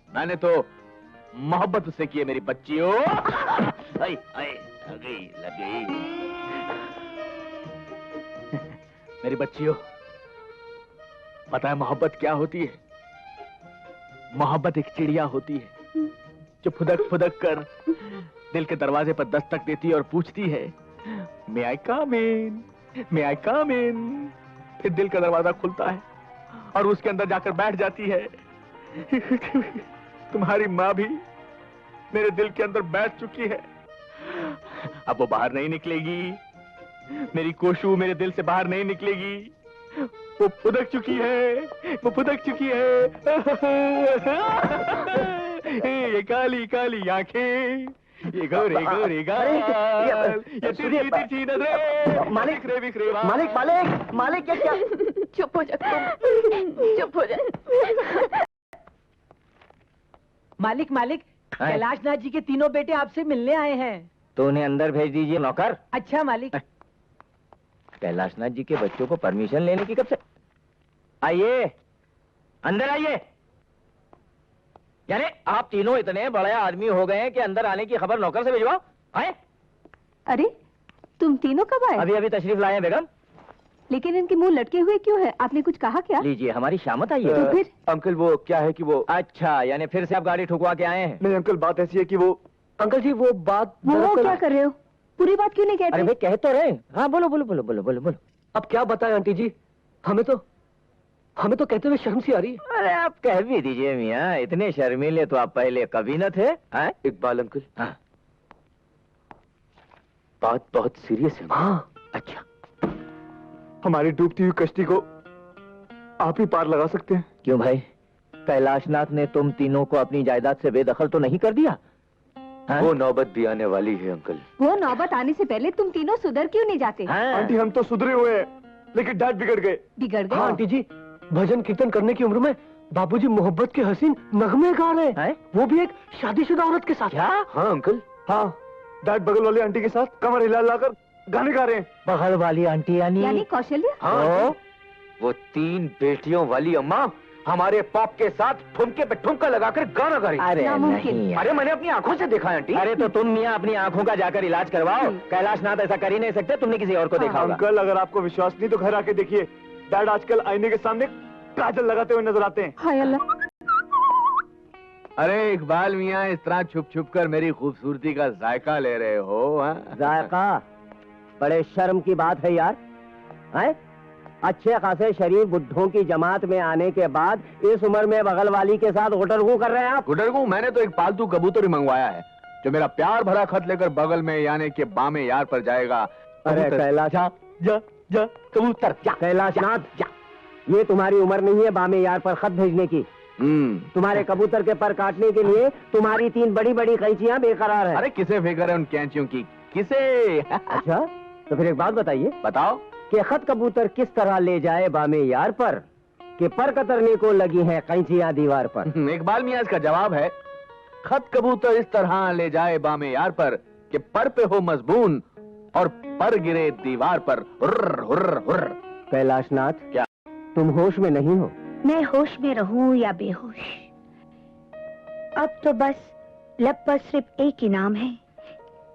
[SPEAKER 1] मैंने तो मोहब्बत उससे की है मेरी बच्चियों। लग गई। मेरी बच्चियों, पता है मोहब्बत क्या होती है? मोहब्बत एक चिड़िया होती है जो फुदक फुदक कर दिल के दरवाजे पर दस्तक देती है और पूछती है, मे आई कम इन, मे आई कम इन। फिर दिल का दरवाजा खुलता है और उसके अंदर जाकर बैठ जाती है। तुम्हारी माँ भी मेरे दिल के अंदर बैठ चुकी है, अब वो बाहर नहीं निकलेगी। मेरी कोशू मेरे दिल से बाहर नहीं निकलेगी। वो फुदक चुकी है, वो फुदक चुकी है। ये काली काली आंखें, ये गोरे गोरे गाल, ये तिरछी तिरछी नजरें,
[SPEAKER 2] मालिक,
[SPEAKER 1] बिखरे बिखरे बाल।
[SPEAKER 2] मालिक मालिक मालिक, क्या?
[SPEAKER 3] चुप हो जा तुम, चुप हो जा।
[SPEAKER 7] मालिक मालिक, कैलाशनाथ जी के तीनों बेटे आपसे मिलने आए हैं।
[SPEAKER 10] तो उन्हें अंदर भेज दीजिए नौकर।
[SPEAKER 7] अच्छा मालिक।
[SPEAKER 10] कैलाशनाथ जी के बच्चों को परमिशन लेने की कब से? आइए, अंदर आइए। यानी आप तीनों इतने बड़े आदमी हो गए हैं कि अंदर आने की खबर नौकर से भिजवाओ। आए?
[SPEAKER 4] अरे, तुम तीनों कब आए?
[SPEAKER 10] अभी अभी तशरीफ लाए हैं बेगम।
[SPEAKER 4] लेकिन इनके मुंह लटके हुए क्यों है? आपने कुछ कहा क्या?
[SPEAKER 10] लीजिए, हमारी शामत आई है।
[SPEAKER 4] तो फिर?
[SPEAKER 1] अंकल वो क्या है कि वो,
[SPEAKER 10] अच्छा, यानी फिर से आप गाड़ी ठुकवा के आए हैं?
[SPEAKER 1] नहीं अंकल, बात ऐसी है कि वो,
[SPEAKER 2] अंकल जी वो बात
[SPEAKER 4] वो क्या कर रहे हो? पूरी बात क्यों नहीं कहते?
[SPEAKER 10] अरे भाई कह तो रहे। हाँ बोलो बोलो बोलो बोलो बोलो बोलो।
[SPEAKER 2] अब क्या बताएं आंटी जी, हमें तो कहते हुए शर्म सी आ रही है।
[SPEAKER 10] अरे आप कह भी दीजिए मियाँ, इतने शर्मीले तो आप पहले कभी न थे। हाँ?
[SPEAKER 1] इकबाल अंकल,
[SPEAKER 10] हाँ।
[SPEAKER 1] बात बहुत सीरियस है।
[SPEAKER 2] हाँ।
[SPEAKER 10] अच्छा,
[SPEAKER 1] हमारी डूबती हुई कश्ती को आप ही पार लगा सकते हैं।
[SPEAKER 10] क्यों भाई? कैलाशनाथ ने तुम तीनों को अपनी जायदाद से बेदखल तो नहीं कर दिया?
[SPEAKER 1] वो नौबत भी आने वाली है अंकल।
[SPEAKER 4] वो नौबत आने से पहले तुम तीनों सुधर क्यों नहीं जाते?
[SPEAKER 2] आंटी हम तो सुधरे हुए हैं, लेकिन डैड बिगड़ गए।
[SPEAKER 4] बिगड़ गए?
[SPEAKER 7] हाँ आंटी जी, भजन कीर्तन करने की उम्र में बाबूजी मोहब्बत के हसीन नगमे गा रहे हैं, वो भी एक शादीशुदा औरत के साथ।
[SPEAKER 1] क्या? हाँ अंकल।
[SPEAKER 2] हाँ, डैड बगल वाली आंटी के साथ कमर हिला लाकर गाने गा रहे हैं।
[SPEAKER 10] बगल वाली आंटी
[SPEAKER 4] यानी कौशल्या?
[SPEAKER 1] हाँ, वो 3 बेटियों वाली अम्मा हमारे पॉप के साथ ठुमके पे ठुमका लगाकर गाना गा रही।
[SPEAKER 10] अरे नहीं,
[SPEAKER 1] अरे मैंने अपनी आंखों से देखा है आंटी।
[SPEAKER 10] अरे तो तुम मियाँ अपनी आंखों का जाकर इलाज करवाओ। कैलाशनाथ ऐसा कर ही नहीं सकते, तुमने किसी और को देखा होगा।
[SPEAKER 2] अंकल अगर आपको विश्वास नहीं तो घर आके देखिए, डैड आजकल आईने के सामने काजल लगाते हुए नजर आते हैं।
[SPEAKER 6] हाय अल्लाह।
[SPEAKER 1] अरे इकबाल मियाँ, इस तरह छुप छुप कर मेरी खूबसूरती का जायका ले रहे हो?
[SPEAKER 7] जायका? बड़े शर्म की बात है यार। हैं? अच्छे खासे शरीफ बुद्धों की जमात में आने के बाद इस उम्र में बगल वाली के साथ गुटरगू कर रहे हैं आप?
[SPEAKER 1] गुटरगू? मैंने तो एक पालतू कबूतर ही मंगवाया है जो मेरा प्यार भरा खत लेकर बगल में यानी के बामे यार पर जाएगा।
[SPEAKER 7] अरे कैलाश,
[SPEAKER 1] जा कबूतर जा।
[SPEAKER 7] कैलाशनाथ, ये तुम्हारी उम्र नहीं है बामे यार पर खत भेजने की। तुम्हारे कबूतर के पर काटने के लिए तुम्हारी 3 बड़ी बड़ी कैंचियां बेकरार है।
[SPEAKER 1] अरे किसे फिक्र है उन कैंचियों की? किसे?
[SPEAKER 7] अच्छा, तो फिर एक बात बताइए।
[SPEAKER 1] बताओ
[SPEAKER 7] कि खत कबूतर किस तरह ले जाए बामे यार पर कि पर कतरने को लगी है कैंचियां दीवार पर?
[SPEAKER 1] इकबाल मियाँ इसका जवाब है, खत कबूतर इस तरह ले जाए बामे यार पर कि पर पे हो मजबून और पर गिरे दीवार पर। हुर्र हुर्र हुर्र।
[SPEAKER 7] कैलाशनाथ,
[SPEAKER 1] क्या
[SPEAKER 7] तुम होश में नहीं हो?
[SPEAKER 3] मैं होश में रहूं या बेहोश, अब तो बस लब पर सिर्फ एक ही नाम है,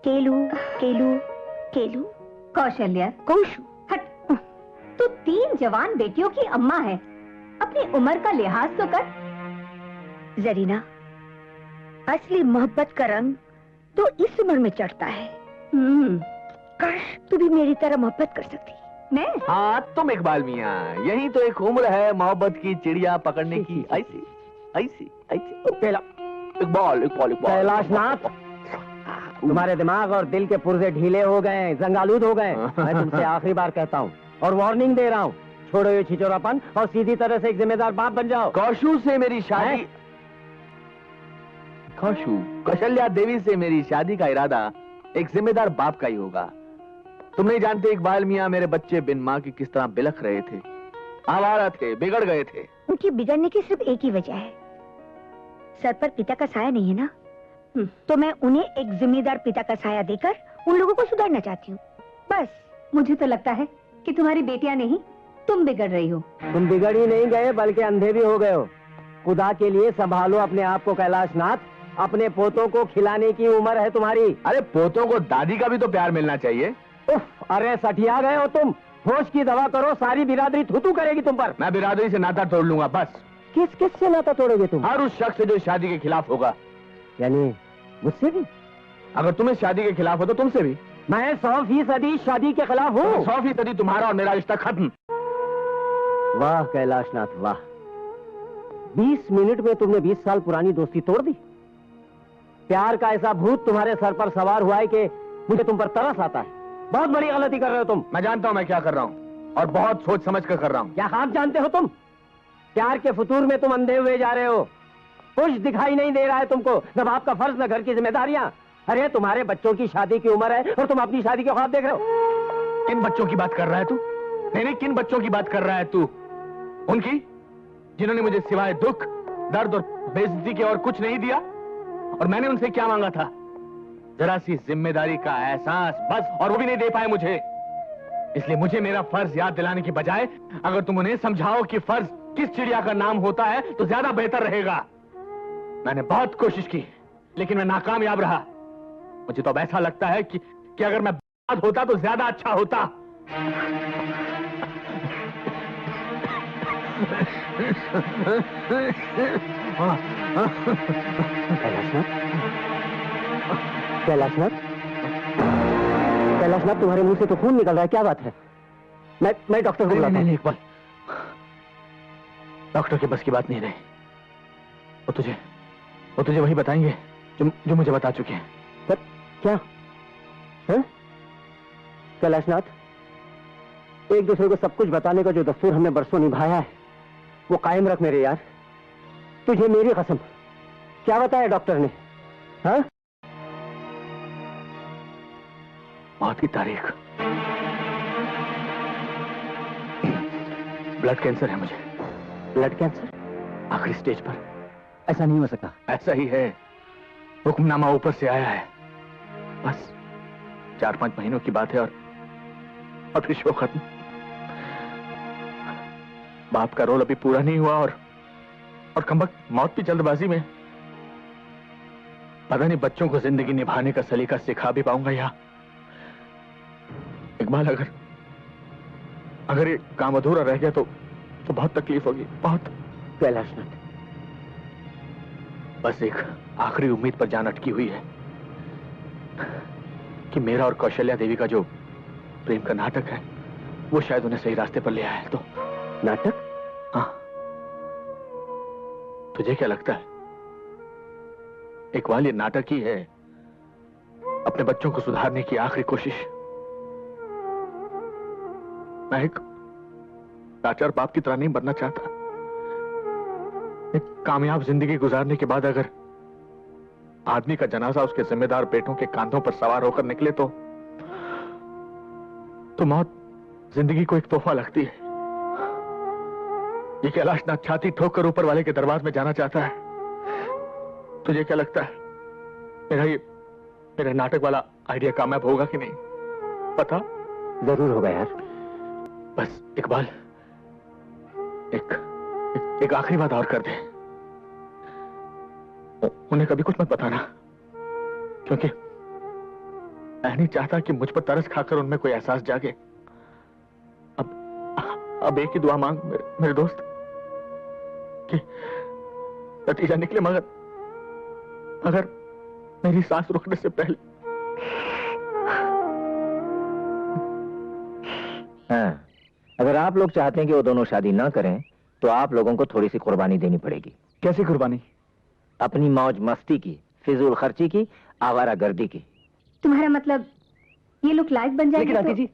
[SPEAKER 3] केलू केलू केलू।
[SPEAKER 4] कौशल्या,
[SPEAKER 3] कोशू।
[SPEAKER 4] हट। तू 3 जवान बेटियों की अम्मा है, अपनी उम्र का लिहाज तो कर।
[SPEAKER 3] जरीना, असली मोहब्बत का रंग तो इस उम्र में चढ़ता है। काश तू भी मेरी तरह मोहब्बत कर सकती।
[SPEAKER 4] मैं?
[SPEAKER 1] हाँ तुम इकबाल मियाँ, यही तो एक उम्र है मोहब्बत की चिड़िया पकड़ने की। ऐसी ऐसी ऐसी। इकबाल इकबाल इकबाल।
[SPEAKER 7] कैलाशनाथ, तुम्हारे दिमाग और दिल के पुर्जे ढीले हो गए, जंगालूद हो गए। मैं तुमसे आखिरी बार कहता हूँ और वार्निंग दे रहा हूँ, छोड़ो ये छिचोरापन और सीधी तरह से एक जिम्मेदार बाप बन जाओ।
[SPEAKER 1] कौशू से मेरी शादी, कौशल्या देवी से मेरी शादी का इरादा एक जिम्मेदार बाप का ही होगा। तुम नहीं जानते इकबाल मियाँ, मेरे बच्चे बिन माँ की किस तरह बिलख रहे थे, आवारा थे, बिगड़ गए थे।
[SPEAKER 3] उनकी बिगड़ने की सिर्फ एक ही वजह है, सर पर पिता का साया नहीं है ना। तो मैं उन्हें एक जिम्मेदार पिता का साया देकर उन लोगों को सुधारना चाहती हूँ, बस।
[SPEAKER 4] मुझे तो लगता है कि तुम्हारी बेटियां नहीं, तुम बिगड़ रही हो।
[SPEAKER 7] तुम बिगड़ ही नहीं गए बल्कि अंधे भी हो गए हो। खुदा के लिए संभालो अपने आप को कैलाशनाथ, अपने पोतों को खिलाने की उम्र है तुम्हारी।
[SPEAKER 1] अरे पोतों को दादी का भी तो प्यार मिलना चाहिए।
[SPEAKER 7] उफ, अरे सठिया गए हो तुम। होश की दवा करो, सारी बिरादरी थूथू करेगी तुम पर।
[SPEAKER 1] मैं बिरादरी से नाता तोड़ लूंगा बस।
[SPEAKER 7] किस किस से नाता तोड़ोगे तुम?
[SPEAKER 1] हर उस शख्स से जो शादी के खिलाफ होगा।
[SPEAKER 7] यानी मुझसे भी?
[SPEAKER 1] अगर तुम इस शादी के खिलाफ हो तो तुमसे भी।
[SPEAKER 7] मैं 100% शादी के खिलाफ हूँ।
[SPEAKER 1] 100% तुम्हारा और मेरा रिश्ता खत्म।
[SPEAKER 7] वाह कैलाशनाथ वाह, 20 मिनट में तुमने 20 साल पुरानी दोस्ती तोड़ दी। प्यार का ऐसा भूत तुम्हारे सर पर सवार हुआ है कि मुझे तुम पर तरस आता है। बहुत बड़ी गलती कर रहे हो तुम।
[SPEAKER 1] मैं जानता हूं मैं क्या कर रहा हूं और बहुत सोच समझ कर रहा हूं।
[SPEAKER 7] क्या आप जानते हो तुम? प्यार के फतूर में तुम अंधे हुए जा रहे हो। कुछ दिखाई नहीं दे रहा है तुमको, न बाप का फर्ज न घर की जिम्मेदारियां। अरे तुम्हारे बच्चों की शादी की उम्र है और तुम अपनी शादी के ख्वाब देख रहे हो।
[SPEAKER 1] किन बच्चों की बात कर रहा है तू? नहीं, किन बच्चों की बात कर रहा है तू? उनकी जिन्होंने मुझे सिवाय दुख, दर्द और बेइज्जती के और कुछ नहीं दिया। और मैंने उनसे क्या मांगा था? जरा सी जिम्मेदारी का एहसास, बस। और वो भी नहीं दे पाए मुझे। इसलिए मुझे मेरा फर्ज याद दिलाने की बजाय अगर तुम उन्हें समझाओ कि फर्ज किस चिड़िया का नाम होता है तो ज्यादा बेहतर रहेगा। मैंने बहुत कोशिश की लेकिन मैं नाकामयाब रहा। मुझे तो अब ऐसा लगता है कि अगर मैं बर्बाद होता तो ज्यादा अच्छा होता।
[SPEAKER 7] कैलाशनाथ, कैलाशनाथ तुम्हारे मुंह से तो खून निकल रहा है, क्या बात है? मैं डॉक्टर को बुलाता हूं।
[SPEAKER 1] नहीं इकबाल, डॉक्टर के बस की बात नहीं रही। वो तुझे वही बताएंगे जो मुझे बता चुके हैं।
[SPEAKER 7] पर क्या है? कैलाशनाथ, एक दूसरे को सब कुछ बताने का जो दस्तूर हमने बरसों निभाया है वो कायम रख मेरे यार। तुझे मेरी कसम, क्या बताया डॉक्टर ने? हाँ?
[SPEAKER 1] मौत की तारीख। ब्लड कैंसर है मुझे।
[SPEAKER 7] Blood cancer?
[SPEAKER 1] आखिरी स्टेज पर।
[SPEAKER 7] ऐसा नहीं हो सकता।
[SPEAKER 1] ऐसा ही है, हुक्मनामा ऊपर से आया है। बस 4-5 महीनों की बात है और फिर शो खत्म। बाप का रोल अभी पूरा नहीं हुआ और कमबख्त मौत की जल्दबाजी में। पता नहीं बच्चों को जिंदगी निभाने का सलीका सिखा भी पाऊंगा या इकबाल, अगर ये काम अधूरा रह गया तो बहुत तकलीफ होगी, बहुत।
[SPEAKER 7] कैलाशनाथ,
[SPEAKER 1] बस एक आखिरी उम्मीद पर जान अटकी हुई है कि मेरा और कौशल्या देवी का जो प्रेम का नाटक है वो शायद उन्हें सही रास्ते पर ले आया है। तो
[SPEAKER 7] नाटक?
[SPEAKER 1] हाँ, तुझे क्या लगता है इकबाल, ये नाटक ही है अपने बच्चों को सुधारने की आखिरी कोशिश। मैं एक लाचार बाप की तरह नहीं बनना चाहता। एक कामयाब जिंदगी गुजारने के बाद अगर आदमी का जनाजा उसके जिम्मेदार बेटों के कांधों पर सवार होकर निकले तो मौत जिंदगी को एक तोहफा लगती है। ये कैलाशनाथ छाती ठोक कर ऊपर वाले के दरबार में जाना चाहता है। तुझे क्या लगता है मेरा नाटक वाला आइडिया कामयाब होगा कि नहीं? पता?
[SPEAKER 7] जरूर होगा यार।
[SPEAKER 1] बस इकबाल, एक आखिरी बात और कर दे। उन्हें कभी कुछ मत बताना, क्योंकि मैं नहीं चाहता कि मुझ पर तरस खाकर उनमें कोई एहसास जागे। अब एक ही दुआ मांग मेरे दोस्त कि नतीजा निकले, मगर मेरी सांस रुकने से पहले।
[SPEAKER 10] हाँ, अगर आप लोग चाहते हैं कि वो दोनों शादी ना करें तो आप लोगों को थोड़ी सी कुर्बानी देनी पड़ेगी।
[SPEAKER 2] कैसी कुर्बानी?
[SPEAKER 10] अपनी मौज मस्ती की, फिजूल खर्ची की, आवारा गर्दी की।
[SPEAKER 4] तुम्हारा मतलब ये लोग लायक बन जाएंगे?
[SPEAKER 7] लेकिन आंटी जी,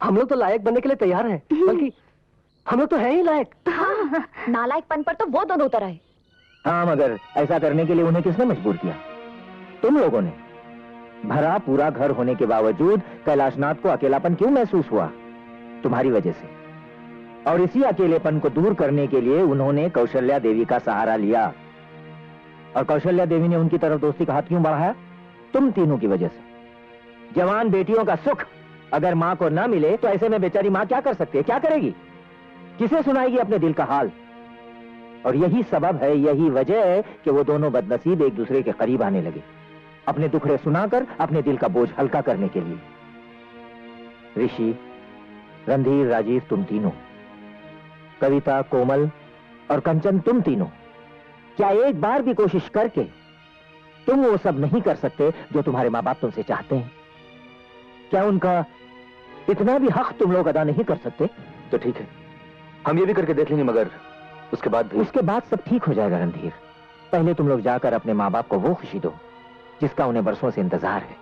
[SPEAKER 7] हम लोग तो लायक बनने के लिए तैयार हैं, बल्कि हम लोग तो हैं ही लायक।
[SPEAKER 4] हाँ, नालायकपन पर तो वो दोनों उतर आए।
[SPEAKER 10] हाँ, मगर ऐसा करने के लिए उन्हें किसने मजबूर किया? तुम लोगों ने। भरा पूरा घर होने के बावजूद कैलाशनाथ को अकेलापन क्यों महसूस हुआ? तुम्हारी वजह से। और इसी अकेलेपन को दूर करने के लिए उन्होंने कौशल्या देवी का सहारा लिया। और कौशल्या देवी ने उनकी तरफ दोस्ती का हाथ क्यों बढ़ाया? तुम तीनों की वजह से। जवान बेटियों का सुख अगर मां को ना मिले तो ऐसे में बेचारी मां क्या कर सकती है? क्या करेगी? किसे सुनाएगी अपने दिल का हाल? और यही सबब है, यही वजह है कि वो दोनों बदनसीब एक दूसरे के करीब आने लगे, अपने दुखड़े सुनाकर अपने दिल का बोझ हल्का करने के लिए। ऋषि, रणधीर, राजीव, तुम तीनों, कविता, कोमल और कंचन, तुम तीनों, क्या एक बार भी कोशिश करके तुम वो सब नहीं कर सकते जो तुम्हारे माँ बाप तुमसे चाहते हैं? क्या उनका इतना भी हक तुम लोग अदा नहीं कर सकते?
[SPEAKER 1] तो ठीक है, हम ये भी करके देख लेंगे, मगर उसके बाद
[SPEAKER 10] सब ठीक हो जाएगा रणधीर। पहले तुम लोग जाकर अपने माँ बाप को वो खुशी दो जिसका उन्हें बरसों से इंतजार है?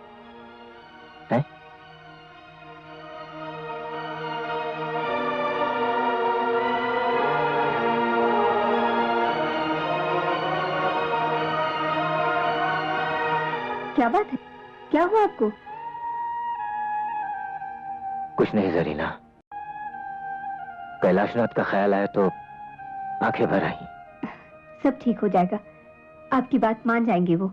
[SPEAKER 4] क्या बात है? क्या हुआ आपको?
[SPEAKER 10] कुछ नहीं जरीना, कैलाशनाथ का ख्याल आया तो आंखें भर आई।
[SPEAKER 4] सब ठीक हो जाएगा, आपकी बात मान जाएंगे वो।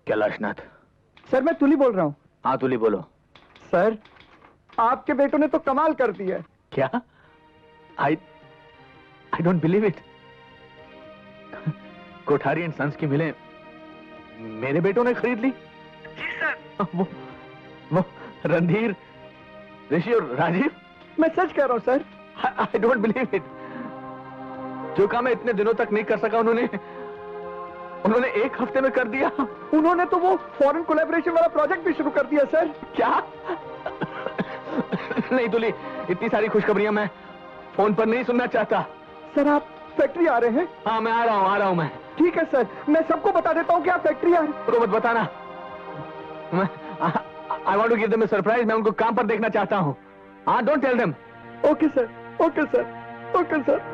[SPEAKER 1] कैलाशनाथ।
[SPEAKER 2] सर, मैं तुली बोल रहा हूँ।
[SPEAKER 1] हाँ, तुली बोलो।
[SPEAKER 2] सर, आपके बेटों ने तो कमाल कर दिया।
[SPEAKER 1] क्या? I don't believe it. Kothari and sons की मिलें मेरे बेटों ने खरीद ली? जी सर। वो रणधीर, ऋषि और राजीव?
[SPEAKER 2] मैं सच कह रहा हूँ sir.
[SPEAKER 1] I don't believe it. जो काम मैं इतने दिनों तक नहीं कर सका उन्होंने एक हफ्ते में कर दिया।
[SPEAKER 2] उन्होंने तो वो फॉरेन कोलैबोरेशन वाला प्रोजेक्ट भी शुरू कर दिया सर।
[SPEAKER 1] क्या? नहीं तुली, इतनी सारी खुशखबरियां मैं फोन पर नहीं सुनना चाहता।
[SPEAKER 2] सर आप फैक्ट्री आ रहे हैं?
[SPEAKER 1] हाँ मैं आ रहा हूँ मैं।
[SPEAKER 2] ठीक है सर, मैं सबको बता देता हूँ कि आप फैक्ट्री आ रहे हैं।
[SPEAKER 1] उनको मत बताना। I want to give them a surprise. मैं उनको काम पर देखना चाहता हूँ। हाँ, don't tell them.
[SPEAKER 2] Okay sir, okay sir, okay sir.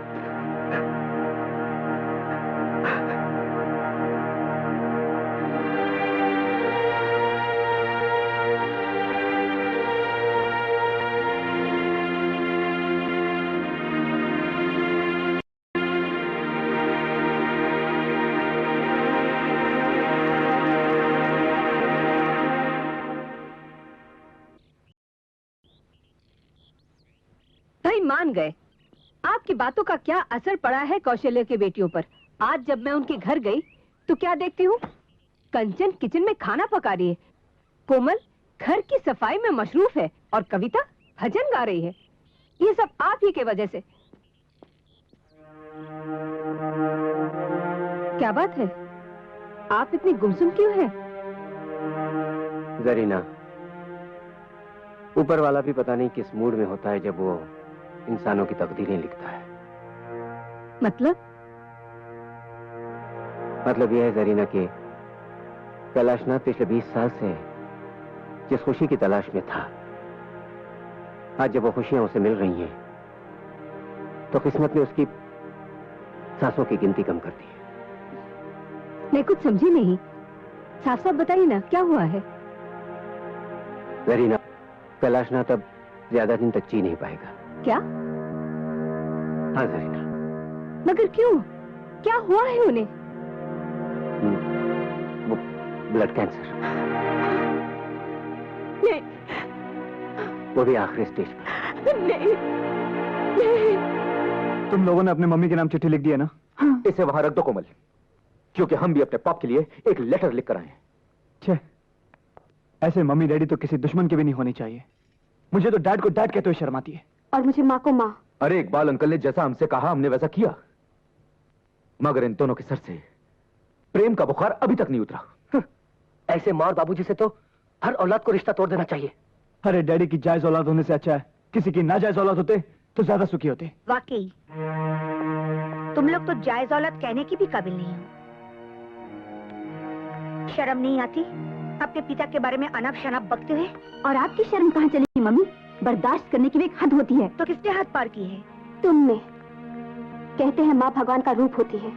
[SPEAKER 13] भाई मान गए। आपकी बातों का क्या असर पड़ा है कौशल्य के बेटियों पर। आज जब मैं उनके घर गई तो क्या देखती हूँ, कंचन किचन में खाना पका रही है, कोमल घर की सफाई में मशरूफ है और कविता भजन गा रही है। ये सब आप ही के वजह से। क्या बात है, आप इतनी गुमसुम क्यों हैं?
[SPEAKER 9] जरीना, ऊपर वाला भी पता नहीं किस मूड में होता है जब वो इंसानों की तकदीरें लिखता है। मतलब यह है जरीना कि कैलाशनाथ पिछले 20 साल से जिस खुशी की तलाश में था, आज जब वो खुशियां उसे मिल रही हैं तो किस्मत ने उसकी सांसों की गिनती कम कर दी है।
[SPEAKER 13] मैं कुछ समझी नहीं, साफ साफ बताइए ना क्या हुआ है।
[SPEAKER 9] जरीना, कैलाशनाथ अब ज्यादा दिन तक जी नहीं पाएगा।
[SPEAKER 13] क्या?
[SPEAKER 9] हाँ जरीना।
[SPEAKER 13] मगर क्यों, क्या हुआ है उन्हें?
[SPEAKER 9] वो ब्लड कैंसर।
[SPEAKER 13] नहीं,
[SPEAKER 9] वो भी आखिरी स्टेज पर।
[SPEAKER 13] नहीं, नहीं।
[SPEAKER 2] तुम लोगों ने अपने मम्मी के नाम चिट्ठी लिख दी है ना?
[SPEAKER 9] हाँ। इसे वहां रख दो कोमल, क्योंकि हम भी अपने पाप के लिए एक लेटर लिख कर आए हैं।
[SPEAKER 2] छे, ऐसे मम्मी डैडी तो किसी दुश्मन के भी नहीं होने चाहिए। मुझे तो डैड को डैड कहते हुए शर्म आती है।
[SPEAKER 3] और मुझे माँ को माँ।
[SPEAKER 9] अरे इकबाल अंकल ने जैसा हमसे कहा हमने वैसा किया, मगर इन दोनों के सर से प्रेम का बुखार अभी तक नहीं उतरा। ऐसे माँ और बाबूजी से तो हर औलाद को रिश्ता तोड़ देना चाहिए।
[SPEAKER 2] अरे डैडी की जायज औलाद होने से अच्छा है किसी की नाजायज औलाद होते तो ज्यादा सुखी होते।
[SPEAKER 4] वाकई तुम लोग तो जायज औलाद कहने की भी काबिल नहीं हो। शर्म नहीं आती अपने पिता के बारे में अनाप शनाप बकते हुए?
[SPEAKER 3] और आपकी शर्म कहाँ चली मम्मी? बर्दाश्त करने की भी एक हद होती है।
[SPEAKER 4] तो किसने हद पार की है?
[SPEAKER 3] तुमने। कहते हैं माँ भगवान का रूप होती है,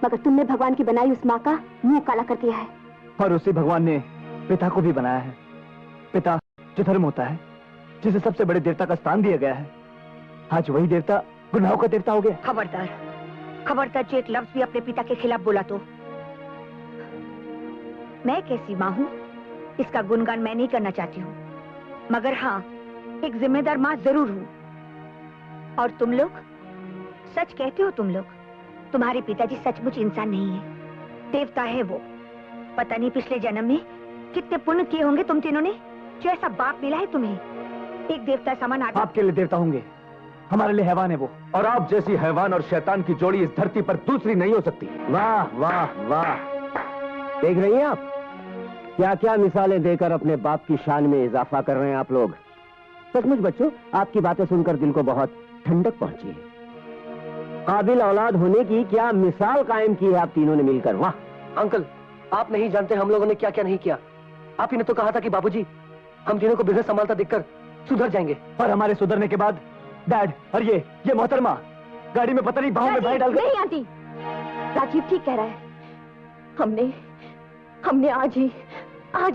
[SPEAKER 3] मगर तुमने भगवान की बनाई उस माँ का मुंह काला कर दिया है।
[SPEAKER 2] और उसी भगवान ने पिता को भी बनाया है। पिता जो धर्म होता है, जिसे सबसे बड़े देवता का स्थान दिया गया है, आज वही देवता गुनाहों का देवता हो गया।
[SPEAKER 4] खबरदार, खबरदार जो एक लफ्ज भी अपने पिता के खिलाफ बोला तो। मैं कैसी माँ हूँ इसका गुणगान मैं नहीं करना चाहती हूँ, मगर हाँ एक जिम्मेदार माँ जरूर हूँ। और तुम लोग सच कहते हो, तुम लोग, तुम्हारे पिताजी सचमुच इंसान नहीं है, देवता है वो। पता नहीं पिछले जन्म में कितने पुण्य किए होंगे तुम तीनों ने, जो ऐसा बाप मिला है तुम्हें। एक देवता समान आदमी।
[SPEAKER 2] आपके लिए देवता होंगे, हमारे लिए हैवान है वो।
[SPEAKER 9] और आप जैसी हैवान और शैतान की जोड़ी इस धरती पर दूसरी नहीं हो सकती।
[SPEAKER 10] वाह वाह वाह, देख रही हैं आप क्या क्या मिसालें देकर अपने बाप की शान में इजाफा कर रहे हैं आप लोग। सचमुच बच्चों, आपकी बातें सुनकर दिल को बहुत ठंडक पहुंची है। काबिल औलाद होने की क्या मिसाल कायम की है आप तीनों ने मिलकर। वाह
[SPEAKER 7] अंकल, आप नहीं जानते हम लोगों ने क्या क्या नहीं किया। आप ही ने तो कहा था कि बाबूजी हम तीनों को बिजनेस संभालता देखकर सुधर जाएंगे।
[SPEAKER 2] और हमारे सुधरने के बाद डैड और ये मोहतरमा गाड़ी में पता नहीं बाहों में भाई डाल
[SPEAKER 3] नहीं आंटी, राजीव ठीक कह रहा है। हमने आज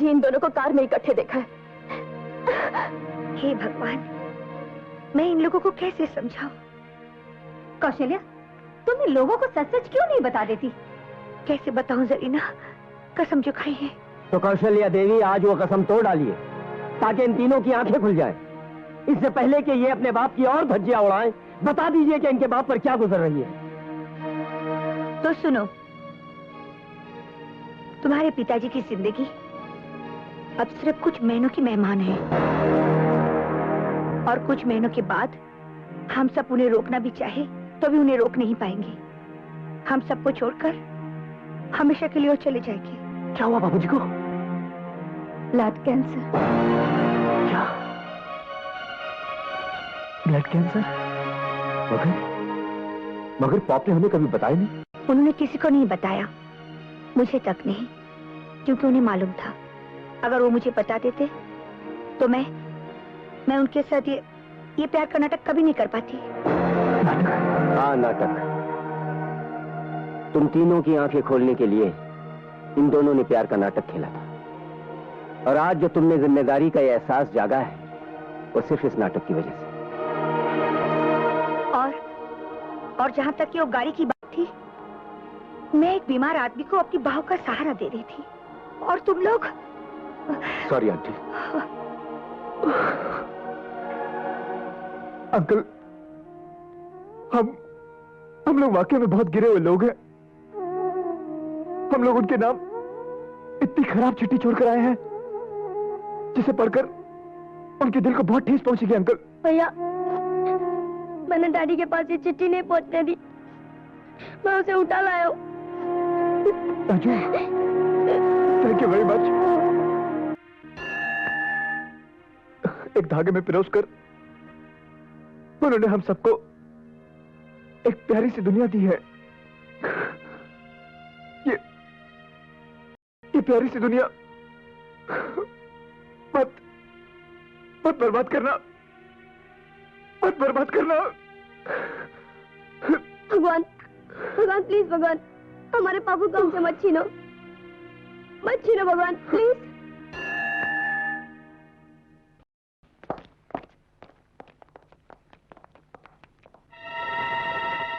[SPEAKER 3] ही इन दोनों को कार में इकट्ठे देखा है।
[SPEAKER 4] हे भगवान, मैं इन लोगों को कैसे समझाऊं?
[SPEAKER 3] कौशल्या, तुम इन लोगों को सच सच क्यों नहीं बता देती?
[SPEAKER 4] कैसे बताऊं जरीना, कसम जो खाई है।
[SPEAKER 10] तो कौशल्या देवी आज वो कसम तोड़ डालिए ताकि इन तीनों की आंखें खुल जाएं। इससे पहले कि ये अपने बाप की और धज्जियां उड़ाएं, बता दीजिए कि इनके बाप पर क्या गुजर रही है।
[SPEAKER 4] तो सुनो, तुम्हारे पिताजी की जिंदगी
[SPEAKER 3] अब सिर्फ कुछ महीनों की मेहमान हैं और कुछ महीनों के बाद हम सब उन्हें रोकना भी चाहे तो भी उन्हें रोक नहीं पाएंगे। हम सबको छोड़कर हमेशा के लिए वो चले जाएंगे।
[SPEAKER 2] क्या हुआ बाबूजी को?
[SPEAKER 3] Blood cancer.
[SPEAKER 2] क्या? Blood cancer?
[SPEAKER 9] मगर पॉप ने हमें कभी बताया नहीं।
[SPEAKER 3] उन्होंने किसी को नहीं बताया, मुझे तक नहीं, क्योंकि उन्हें मालूम था अगर वो मुझे बता देते तो मैं उनके साथ ये प्यार का नाटक कभी नहीं कर पाती।
[SPEAKER 9] हाँ, नाटक। तुम तीनों की आंखें खोलने के लिए इन दोनों ने प्यार का नाटक खेला था, और आज जो तुमने जिम्मेदारी का ये एहसास जागा है वो सिर्फ इस नाटक की वजह से।
[SPEAKER 3] और जहां तक कि वो गाड़ी की बात थी, मैं एक बीमार आदमी को अपनी बाहों का सहारा दे रही थी और तुम लोग।
[SPEAKER 9] Sorry aunty.
[SPEAKER 2] अंकल, हम लोग वाकई में बहुत गिरे हुए लोग हैं। हम लोग उनके नाम इतनी खराब चिट्ठी छोड़कर आए हैं जिसे पढ़कर उनके दिल को बहुत ठेस पहुंचेगी। अंकल
[SPEAKER 3] भैया, मैंने डैडी के पास ये चिट्ठी नहीं पहुंचने दी, मैं उसे उठा लाया हूं।
[SPEAKER 2] Raju, thank you very much. एक धागे में पिरोसकर उन्होंने हम सबको एक प्यारी सी दुनिया दी है। ये प्यारी सी दुनिया मत बर्बाद करना, मत बर्बाद करना।
[SPEAKER 3] भगवान प्लीज, भगवान हमारे पापू को हमसे मत छीनो भगवान प्लीज।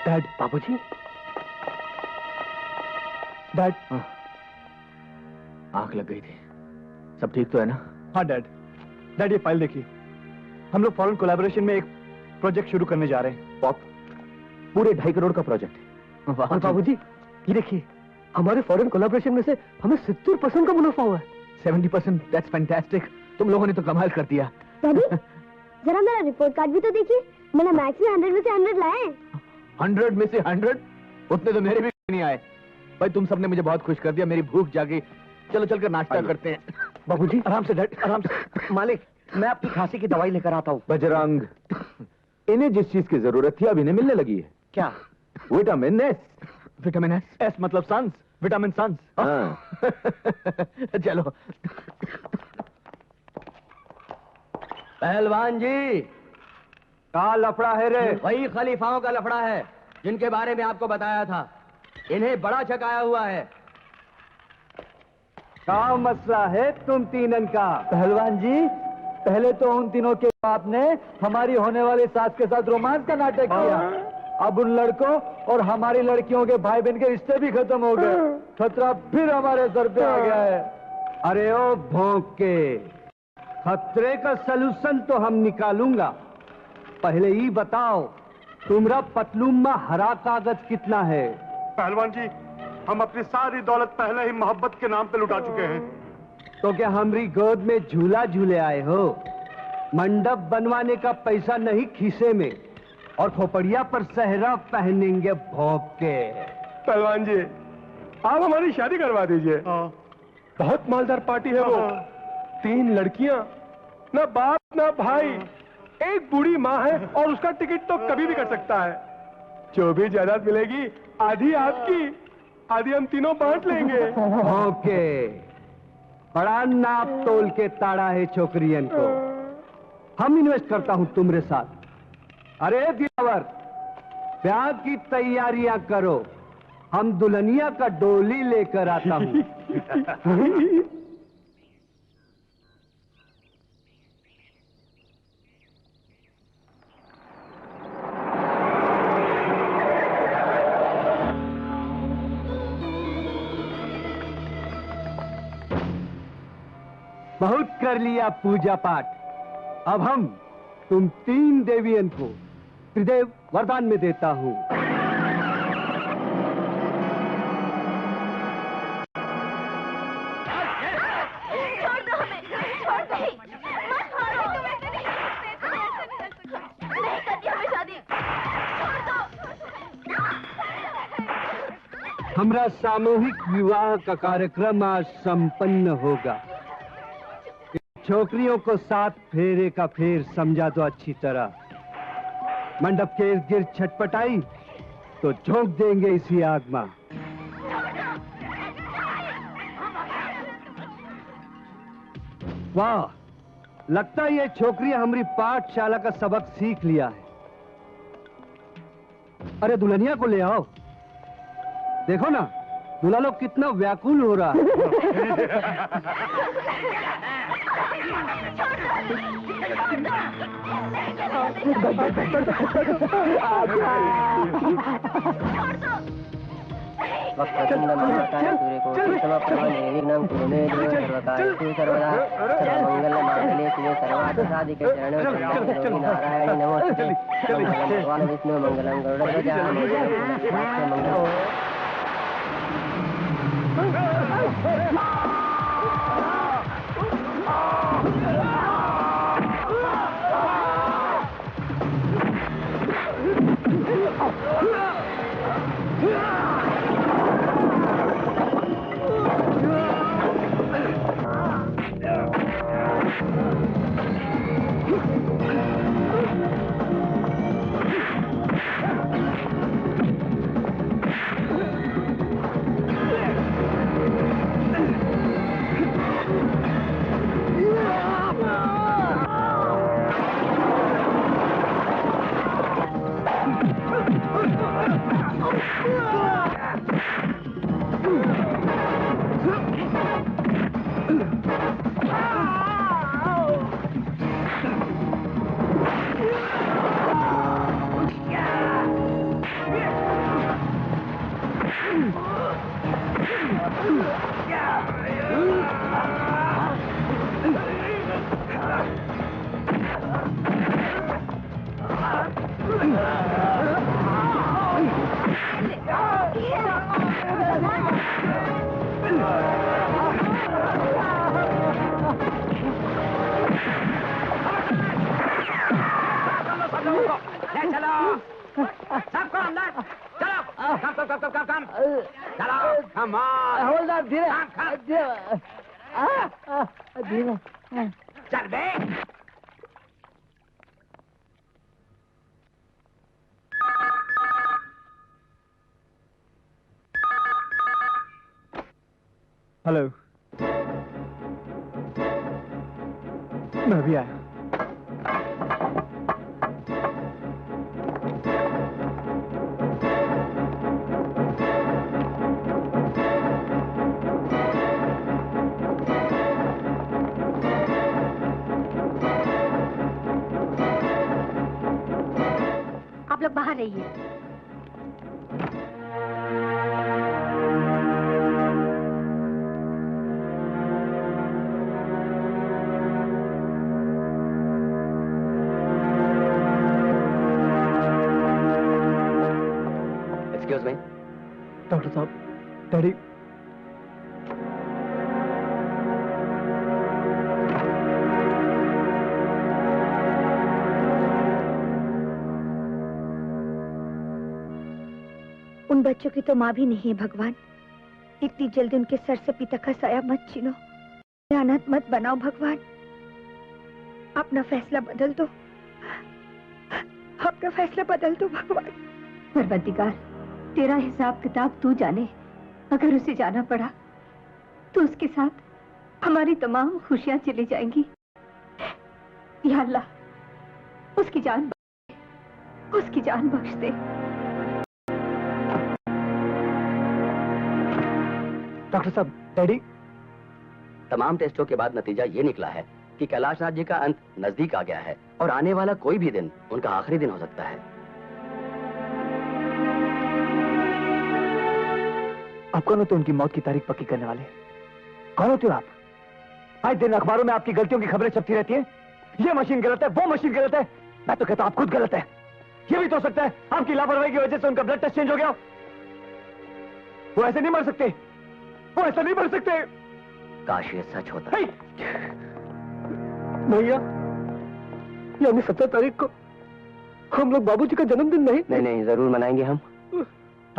[SPEAKER 2] डैड, बाबूजी, डैड।
[SPEAKER 1] आंख लग गई थी, सब ठीक तो है ना?
[SPEAKER 2] हाँ डैड, ये फाइल देखिए। हम लोग फॉरेन कोलैबोरेशन में एक प्रोजेक्ट शुरू करने जा रहे हैं।
[SPEAKER 9] पॉप, पूरे 2.5 करोड़ का प्रोजेक्ट।
[SPEAKER 2] और बाबूजी, ये देखिए, हमारे फॉरेन कोलैबोरेशन में से हमें 70% का मुनाफा हुआ है।
[SPEAKER 1] 70%? That's fantastic. तुम लोगों ने तो कमाल कर दिया।
[SPEAKER 3] डैडी, जरा मेरा रिपोर्ट कार्ड भी तो देखिए, मैंने मैथ्स में 100 में से 100 लाए।
[SPEAKER 1] 100 में से 100? उतने तो मेरे भी नहीं आए। भाई तुम सबने मुझे बहुत खुश कर दिया, मेरी भूख जागी। चलो चलकर नाश्ता करते हैं।
[SPEAKER 2] बाबूजी, आराम से डैड, आराम से।
[SPEAKER 9] मालिक, मैं आपकी खांसी की दवाई लेकर आता हूँ।
[SPEAKER 1] बजरंग, इन्हें जिस चीज की जरूरत थी अब इन्हें मिलने लगी है।
[SPEAKER 9] क्या?
[SPEAKER 1] Vitamin S.
[SPEAKER 2] Vitamin S? S मतलब सन्स, विटामिन सन्स।
[SPEAKER 1] चलो।
[SPEAKER 7] पहलवान जी,
[SPEAKER 2] का लफड़ा है रे?
[SPEAKER 7] वही खलीफाओं का लफड़ा है जिनके बारे में आपको बताया था। इन्हें बड़ा छकाया हुआ है।
[SPEAKER 2] क्या मसला है तुम तीनन का? पहलवान जी, पहले तो उन तीनों के बाप ने हमारी होने वाली सास के साथ रोमांस का नाटक किया। अब उन लड़कों और हमारी लड़कियों के भाई बहन के रिश्ते भी खत्म हो गए। खतरा फिर हमारे सर पे आ गया है।
[SPEAKER 14] अरे ओ भौंक के, खतरे का सलूशन तो हम निकालूंगा। पहले ही बताओ, तुम्हारा पतलून में हरा कागज कितना है?
[SPEAKER 5] पहलवान जी, हम अपनी सारी दौलत पहले ही मोहब्बत के नाम पे लुटा चुके हैं।
[SPEAKER 14] तो क्या हमारी गोद में झूला झूले आए हो? मंडप बनवाने का पैसा नहीं खीसे में, और खोपड़िया पर सहरा पहनेंगे भौंक के।
[SPEAKER 5] पहलवान जी, आप हमारी शादी करवा दीजिए। बहुत मालदार पार्टी है वो। 3 लड़कियां, ना बाप ना भाई, एक बूढ़ी माँ है, और उसका टिकट तो कभी भी कर सकता है। जो भी जायदाद मिलेगी आधी आपकी, आधी हम तीनों बांट लेंगे।
[SPEAKER 14] ओके, बड़ा नाप तोल के ताड़ा है छोकरियन को। हम इन्वेस्ट करता हूं तुम्हारे साथ। अरे दिलावर, ब्याह की तैयारियां करो, हम दुल्हनिया का डोली लेकर आता हूं। बहुत कर लिया पूजा पाठ। अब हम तुम 3 देवियन को त्रिदेव वरदान में देता हूं।
[SPEAKER 3] छोड़ दो हमें,
[SPEAKER 14] हमारा सामूहिक विवाह का कार्यक्रम आज संपन्न होगा। छोकरियों को 7 फेरे का फेर समझा दो अच्छी तरह। मंडप के इर्द गिर्द छटपटाई तो झोंक देंगे इसी आग में। वाह, लगता है ये छोकरी हमारी पाठशाला का सबक सीख लिया है। अरे दुल्हनिया को ले आओ, देखो ना दूल्हा लोग कितना व्याकुल हो रहा है।
[SPEAKER 7] नारायण नमोस्तुते। भगवान विष्णु मंगलम गरुड़ध्वजा मंगलम।
[SPEAKER 2] हेलो, मैं भी आया।
[SPEAKER 3] आप लोग बाहर रहिए।
[SPEAKER 2] डॉक्टर साहब, डैडी
[SPEAKER 3] उन बच्चों की तो माँ भी नहीं है भगवान। इतनी जल्दी उनके सर से पिता का साया मत छीनो, अनाथ मत बनाओ भगवान। अपना फैसला बदल दो, अपना फैसला बदल दो भगवान।
[SPEAKER 13] परवरदिगार, तेरा हिसाब किताब तू जाने। अगर उसे जाना पड़ा तो उसके साथ हमारी तमाम खुशियां चली जाएंगी। या अल्लाह, उसकी जान बख्श दे।
[SPEAKER 2] डॉक्टर साहब, डैडी।
[SPEAKER 9] तमाम टेस्टों के बाद नतीजा ये निकला है कि कैलाशनाथ जी का अंत नजदीक आ गया है और आने वाला कोई भी दिन उनका आखिरी दिन हो सकता है।
[SPEAKER 2] आप कौन होते उनकी मौत की तारीख पक्की करने वाले? कौन होते हो आप? आज दिन अखबारों में आपकी गलतियों की खबरें छपती रहती हैं। ये मशीन गलत है, वो मशीन गलत है। मैं तो कहता हूं आप खुद गलत है। ये भी तो हो सकता है आपकी लापरवाही की वजह से उनका ब्लड टेस्ट चेंज हो गया। वो ऐसे नहीं मर सकते, वो ऐसा नहीं मर सकते।
[SPEAKER 9] काश ये सच होता।
[SPEAKER 2] भैया, यानी 17 तारीख को हम लोग बाबूजी का जन्मदिन नहीं?
[SPEAKER 9] नहीं, जरूर मनाएंगे हम।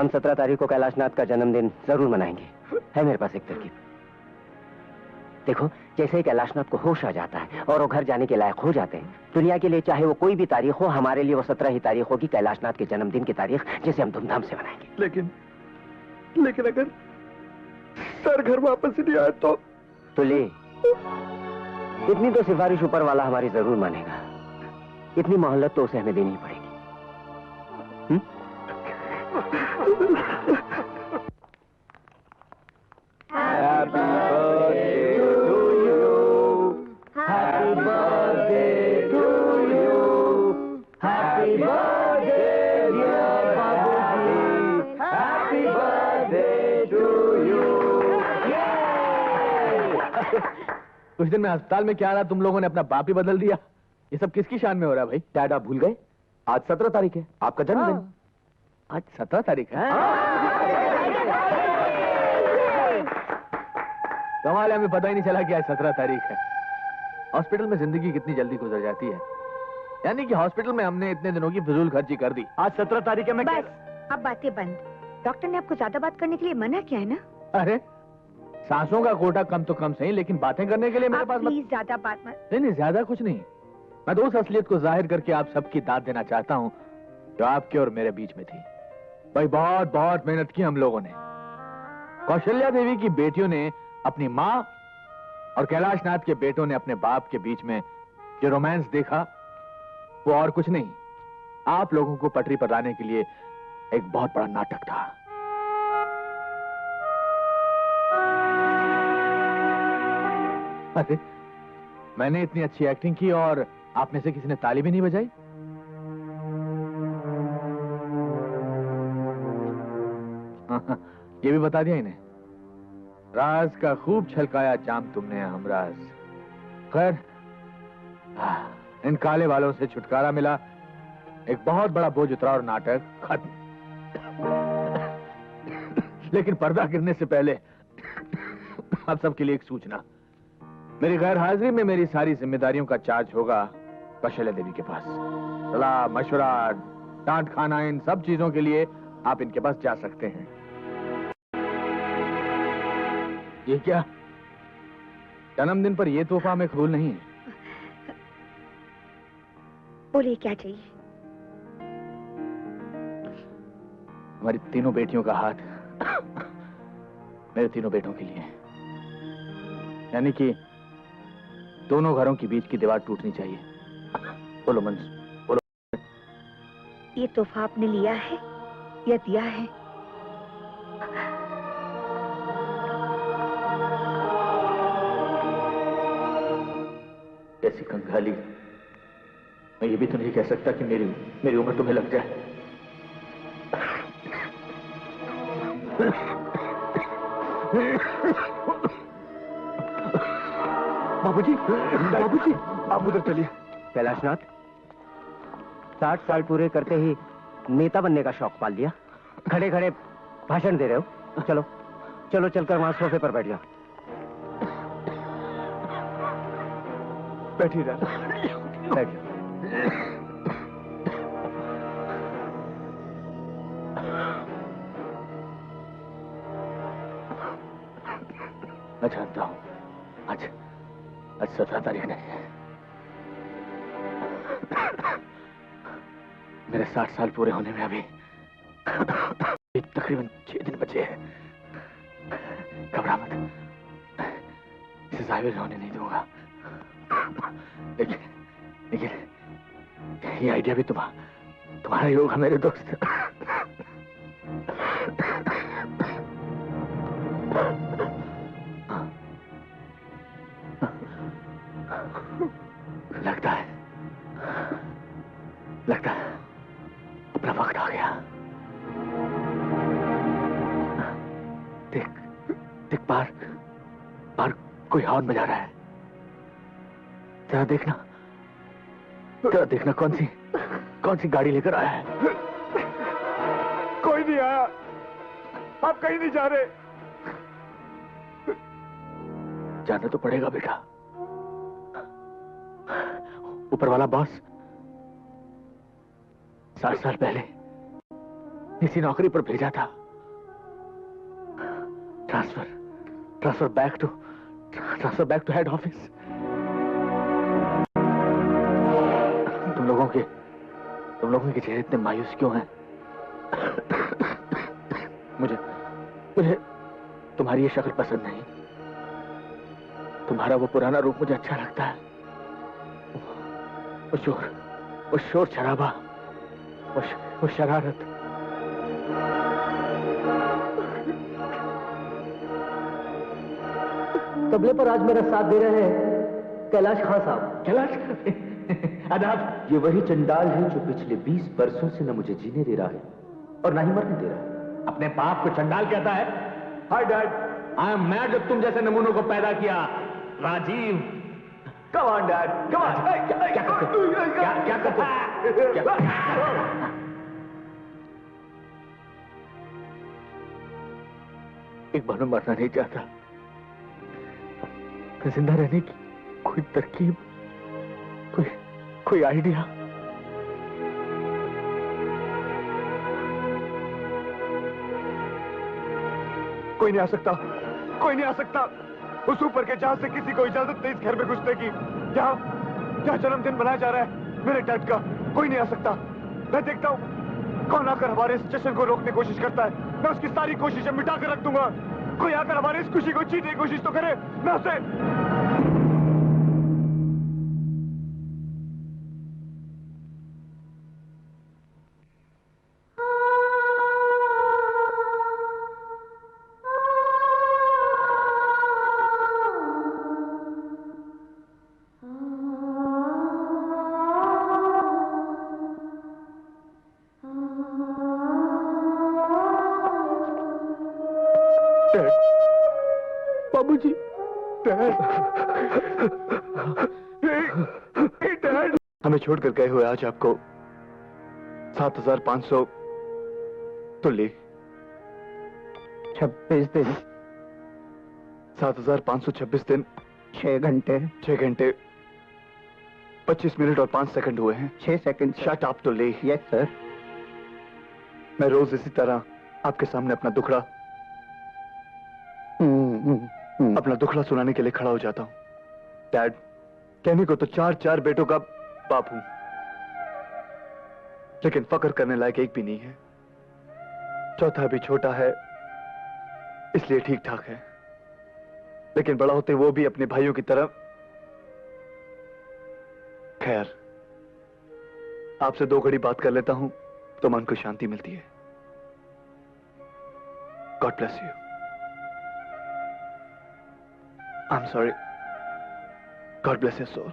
[SPEAKER 9] हम 17 तारीख को कैलाशनाथ का जन्मदिन जरूर मनाएंगे। है मेरे पास एक तरकीब। देखो, जैसे ही कैलाशनाथ को होश आ जाता है और वो घर जाने के लायक हो जाते हैं, दुनिया के लिए चाहे वो कोई भी तारीख हो, हमारे लिए वो 17 ही तारीख होगी, कैलाशनाथ के जन्मदिन की तारीख, जिसे हम धूमधाम से मनाएंगे।
[SPEAKER 2] लेकिन अगर सर घर वापस नहीं आया तो
[SPEAKER 9] ले, इतनी तो सिफारिश ऊपर वाला हमारी जरूर मानेगा। इतनी मोहलत तो उसे हमें देनी ही पड़ेगी।
[SPEAKER 2] Happy birthday to you. Happy birthday to you. Happy birthday dear Babuji. Happy birthday to you.
[SPEAKER 1] कुछ दिन में अस्पताल में क्या रहा, तुम लोगों ने अपना बाप ही बदल दिया। ये सब किसकी शान में हो रहा है भाई?
[SPEAKER 9] डैड, आप भूल गए? आज 17 तारीख है, आपका जन्मदिन।
[SPEAKER 1] आज 17 तारीख है। कमाल है, हमें पता ही नहीं चला कि आज 17 तारीख है। हॉस्पिटल में जिंदगी कितनी जल्दी गुजर जाती है। यानी कि हॉस्पिटल में हमने इतने दिनों की फिजूल खर्ची कर दी। आज 17 तारीख है। मैं
[SPEAKER 3] बस, अब बातें बंद। डॉक्टर ने आपको ज्यादा बात करने के लिए मना किया है ना?
[SPEAKER 1] अरे सांसों का कोटा कम तो कम सही, लेकिन बातें करने के लिए मेरे पास
[SPEAKER 3] प्लीज ज्यादा बात मत।
[SPEAKER 1] नहीं, ज्यादा कुछ नहीं। मैं तो उस असलियत को जाहिर करके आप सबकी दाद देना चाहता हूँ जो आपके और मेरे बीच में थी। भाई बहुत बहुत मेहनत की हम लोगों ने। कौशल्या देवी की बेटियों ने अपनी माँ और कैलाशनाथ के बेटों ने अपने बाप के बीच में जो रोमांस देखा, वो और कुछ नहीं, आप लोगों को पटरी पर लाने के लिए एक बहुत बड़ा नाटक था। अरे मैंने इतनी अच्छी एक्टिंग की और आप में से किसी ने ताली भी नहीं बजाई? ये भी बता दिया इन्हें। राज का खूब छलकाया जाम तुमने हमराज। खैर, इन काले वालों से छुटकारा मिला, एक बहुत बड़ा बोझ उतरा और नाटक खत्म। लेकिन पर्दा गिरने से पहले आप सबके लिए एक सूचना। मेरी गैर हाजिरी में मेरी सारी जिम्मेदारियों का चार्ज होगा कौशल्या देवी के पास। सलाह मशवरा, डांट खाना, इन सब चीजों के लिए आप इनके पास जा सकते हैं। ये क्या? जन्मदिन पर यह तोहफा हमें कबूल नहीं है।
[SPEAKER 3] बोलिए क्या चाहिए?
[SPEAKER 1] हमारी तीनों बेटियों का हाथ मेरे तीनों बेटों के लिए, यानी कि दोनों घरों के बीच की दीवार टूटनी चाहिए। बोलो मंस, बोलो।
[SPEAKER 3] ये तोहफा आपने लिया है या दिया है?
[SPEAKER 1] कैसी कंगाली। मैं ये भी तो नहीं कह सकता कि मेरी उम्र तुम्हें लग जाए।
[SPEAKER 2] बाबूजी, बाबूजी, आप उधर चलिए।
[SPEAKER 9] कैलाशनाथ, 60 साल पूरे करते ही नेता बनने का शौक पाल लिया। खड़े खड़े भाषण दे रहे हो। चलो चलो, चलकर वहां सोफे पर बैठ जाओ।
[SPEAKER 2] बैठी रह।
[SPEAKER 9] बैठ जाओ।
[SPEAKER 1] मैं जानता हूं आज 17 तारीख नहीं है। मेरे 60 साल पूरे होने में अभी तकरीबन 6 दिन बचे हैं। घबरा मत, इसे जाहिर होने नहीं दूंगा। लेकिन ये आइडिया भी तुम्हारा ही होगा मेरे दोस्त। लगता है अपना वक्त आ गया। देख बाहर कोई हॉर्न बजा रहा है। जरा देखना कौन सी गाड़ी लेकर आया है।
[SPEAKER 2] कोई नहीं आया। आप कहीं नहीं जा रहे।
[SPEAKER 1] जाना तो पड़ेगा बेटा। ऊपर वाला बॉस 60 साल पहले इसी नौकरी पर भेजा था। Transfer back to head office. तुम लोगों के चेहरे इतने मायूस क्यों हैं? मुझे तुम्हारी ये शक्ल पसंद नहीं। तुम्हारा वो पुराना रूप मुझे अच्छा लगता है। वो शोर शराबा, वो शरारत।
[SPEAKER 7] तबले पर आज मेरा साथ दे रहे हैं कैलाश खान साहब।
[SPEAKER 1] कैलाश आदाब।
[SPEAKER 10] ये वही चंडाल है जो पिछले 20 वर्षों से न मुझे जीने दे रहा है और ना ही मरने दे रहा है।
[SPEAKER 1] अपने बाप को चंडाल कहता है? Hi dad, I am mad जब तुम जैसे नमूनों को पैदा किया। Rajiv, come on dad, come on. क्या करते? एक बार मैं मरना नहीं चाहता। जिंदा रहने की कोई तरकीब, कोई आइडिया?
[SPEAKER 5] कोई नहीं आ सकता, कोई नहीं आ सकता। उस ऊपर के जहाज से किसी को इजाजत नहीं इस घर में घुसने की। जहां जन्मदिन मनाया जा रहा है मेरे डैड का, कोई नहीं आ सकता। मैं देखता हूं कौन आकर हमारे इस जश्न को रोकने की कोशिश करता है। मैं उसकी सारी कोशिशें मिटा कर रख दूंगा। कोई आकर हमारी इस खुशी को छीनने की कोशिश तो करे, मैं उसे। बाबूजी, डैड, हमें छोड़कर गए हुए आज आपको 7500 तो ले
[SPEAKER 2] 26 दिन
[SPEAKER 5] 7526 दिन
[SPEAKER 2] 6 घंटे
[SPEAKER 5] 25 मिनट और 5 सेकंड हुए हैं।
[SPEAKER 2] 6 सेकंड।
[SPEAKER 5] शट अप तो ले।
[SPEAKER 2] Yes sir.
[SPEAKER 5] मैं रोज इसी तरह आपके सामने अपना दुखड़ा सुनाने के लिए खड़ा हो जाता हूं। डैड, कहने को तो 4 बेटों का बाप हूं, लेकिन फक्र करने लायक एक भी नहीं है। चौथा भी छोटा है, इसलिए ठीक ठाक है, लेकिन बड़ा होते वो भी अपने भाइयों की तरह। खैर, आपसे 2 घड़ी बात कर लेता हूं तो मन को शांति मिलती है। God bless you. I'm sorry. God bless your soul.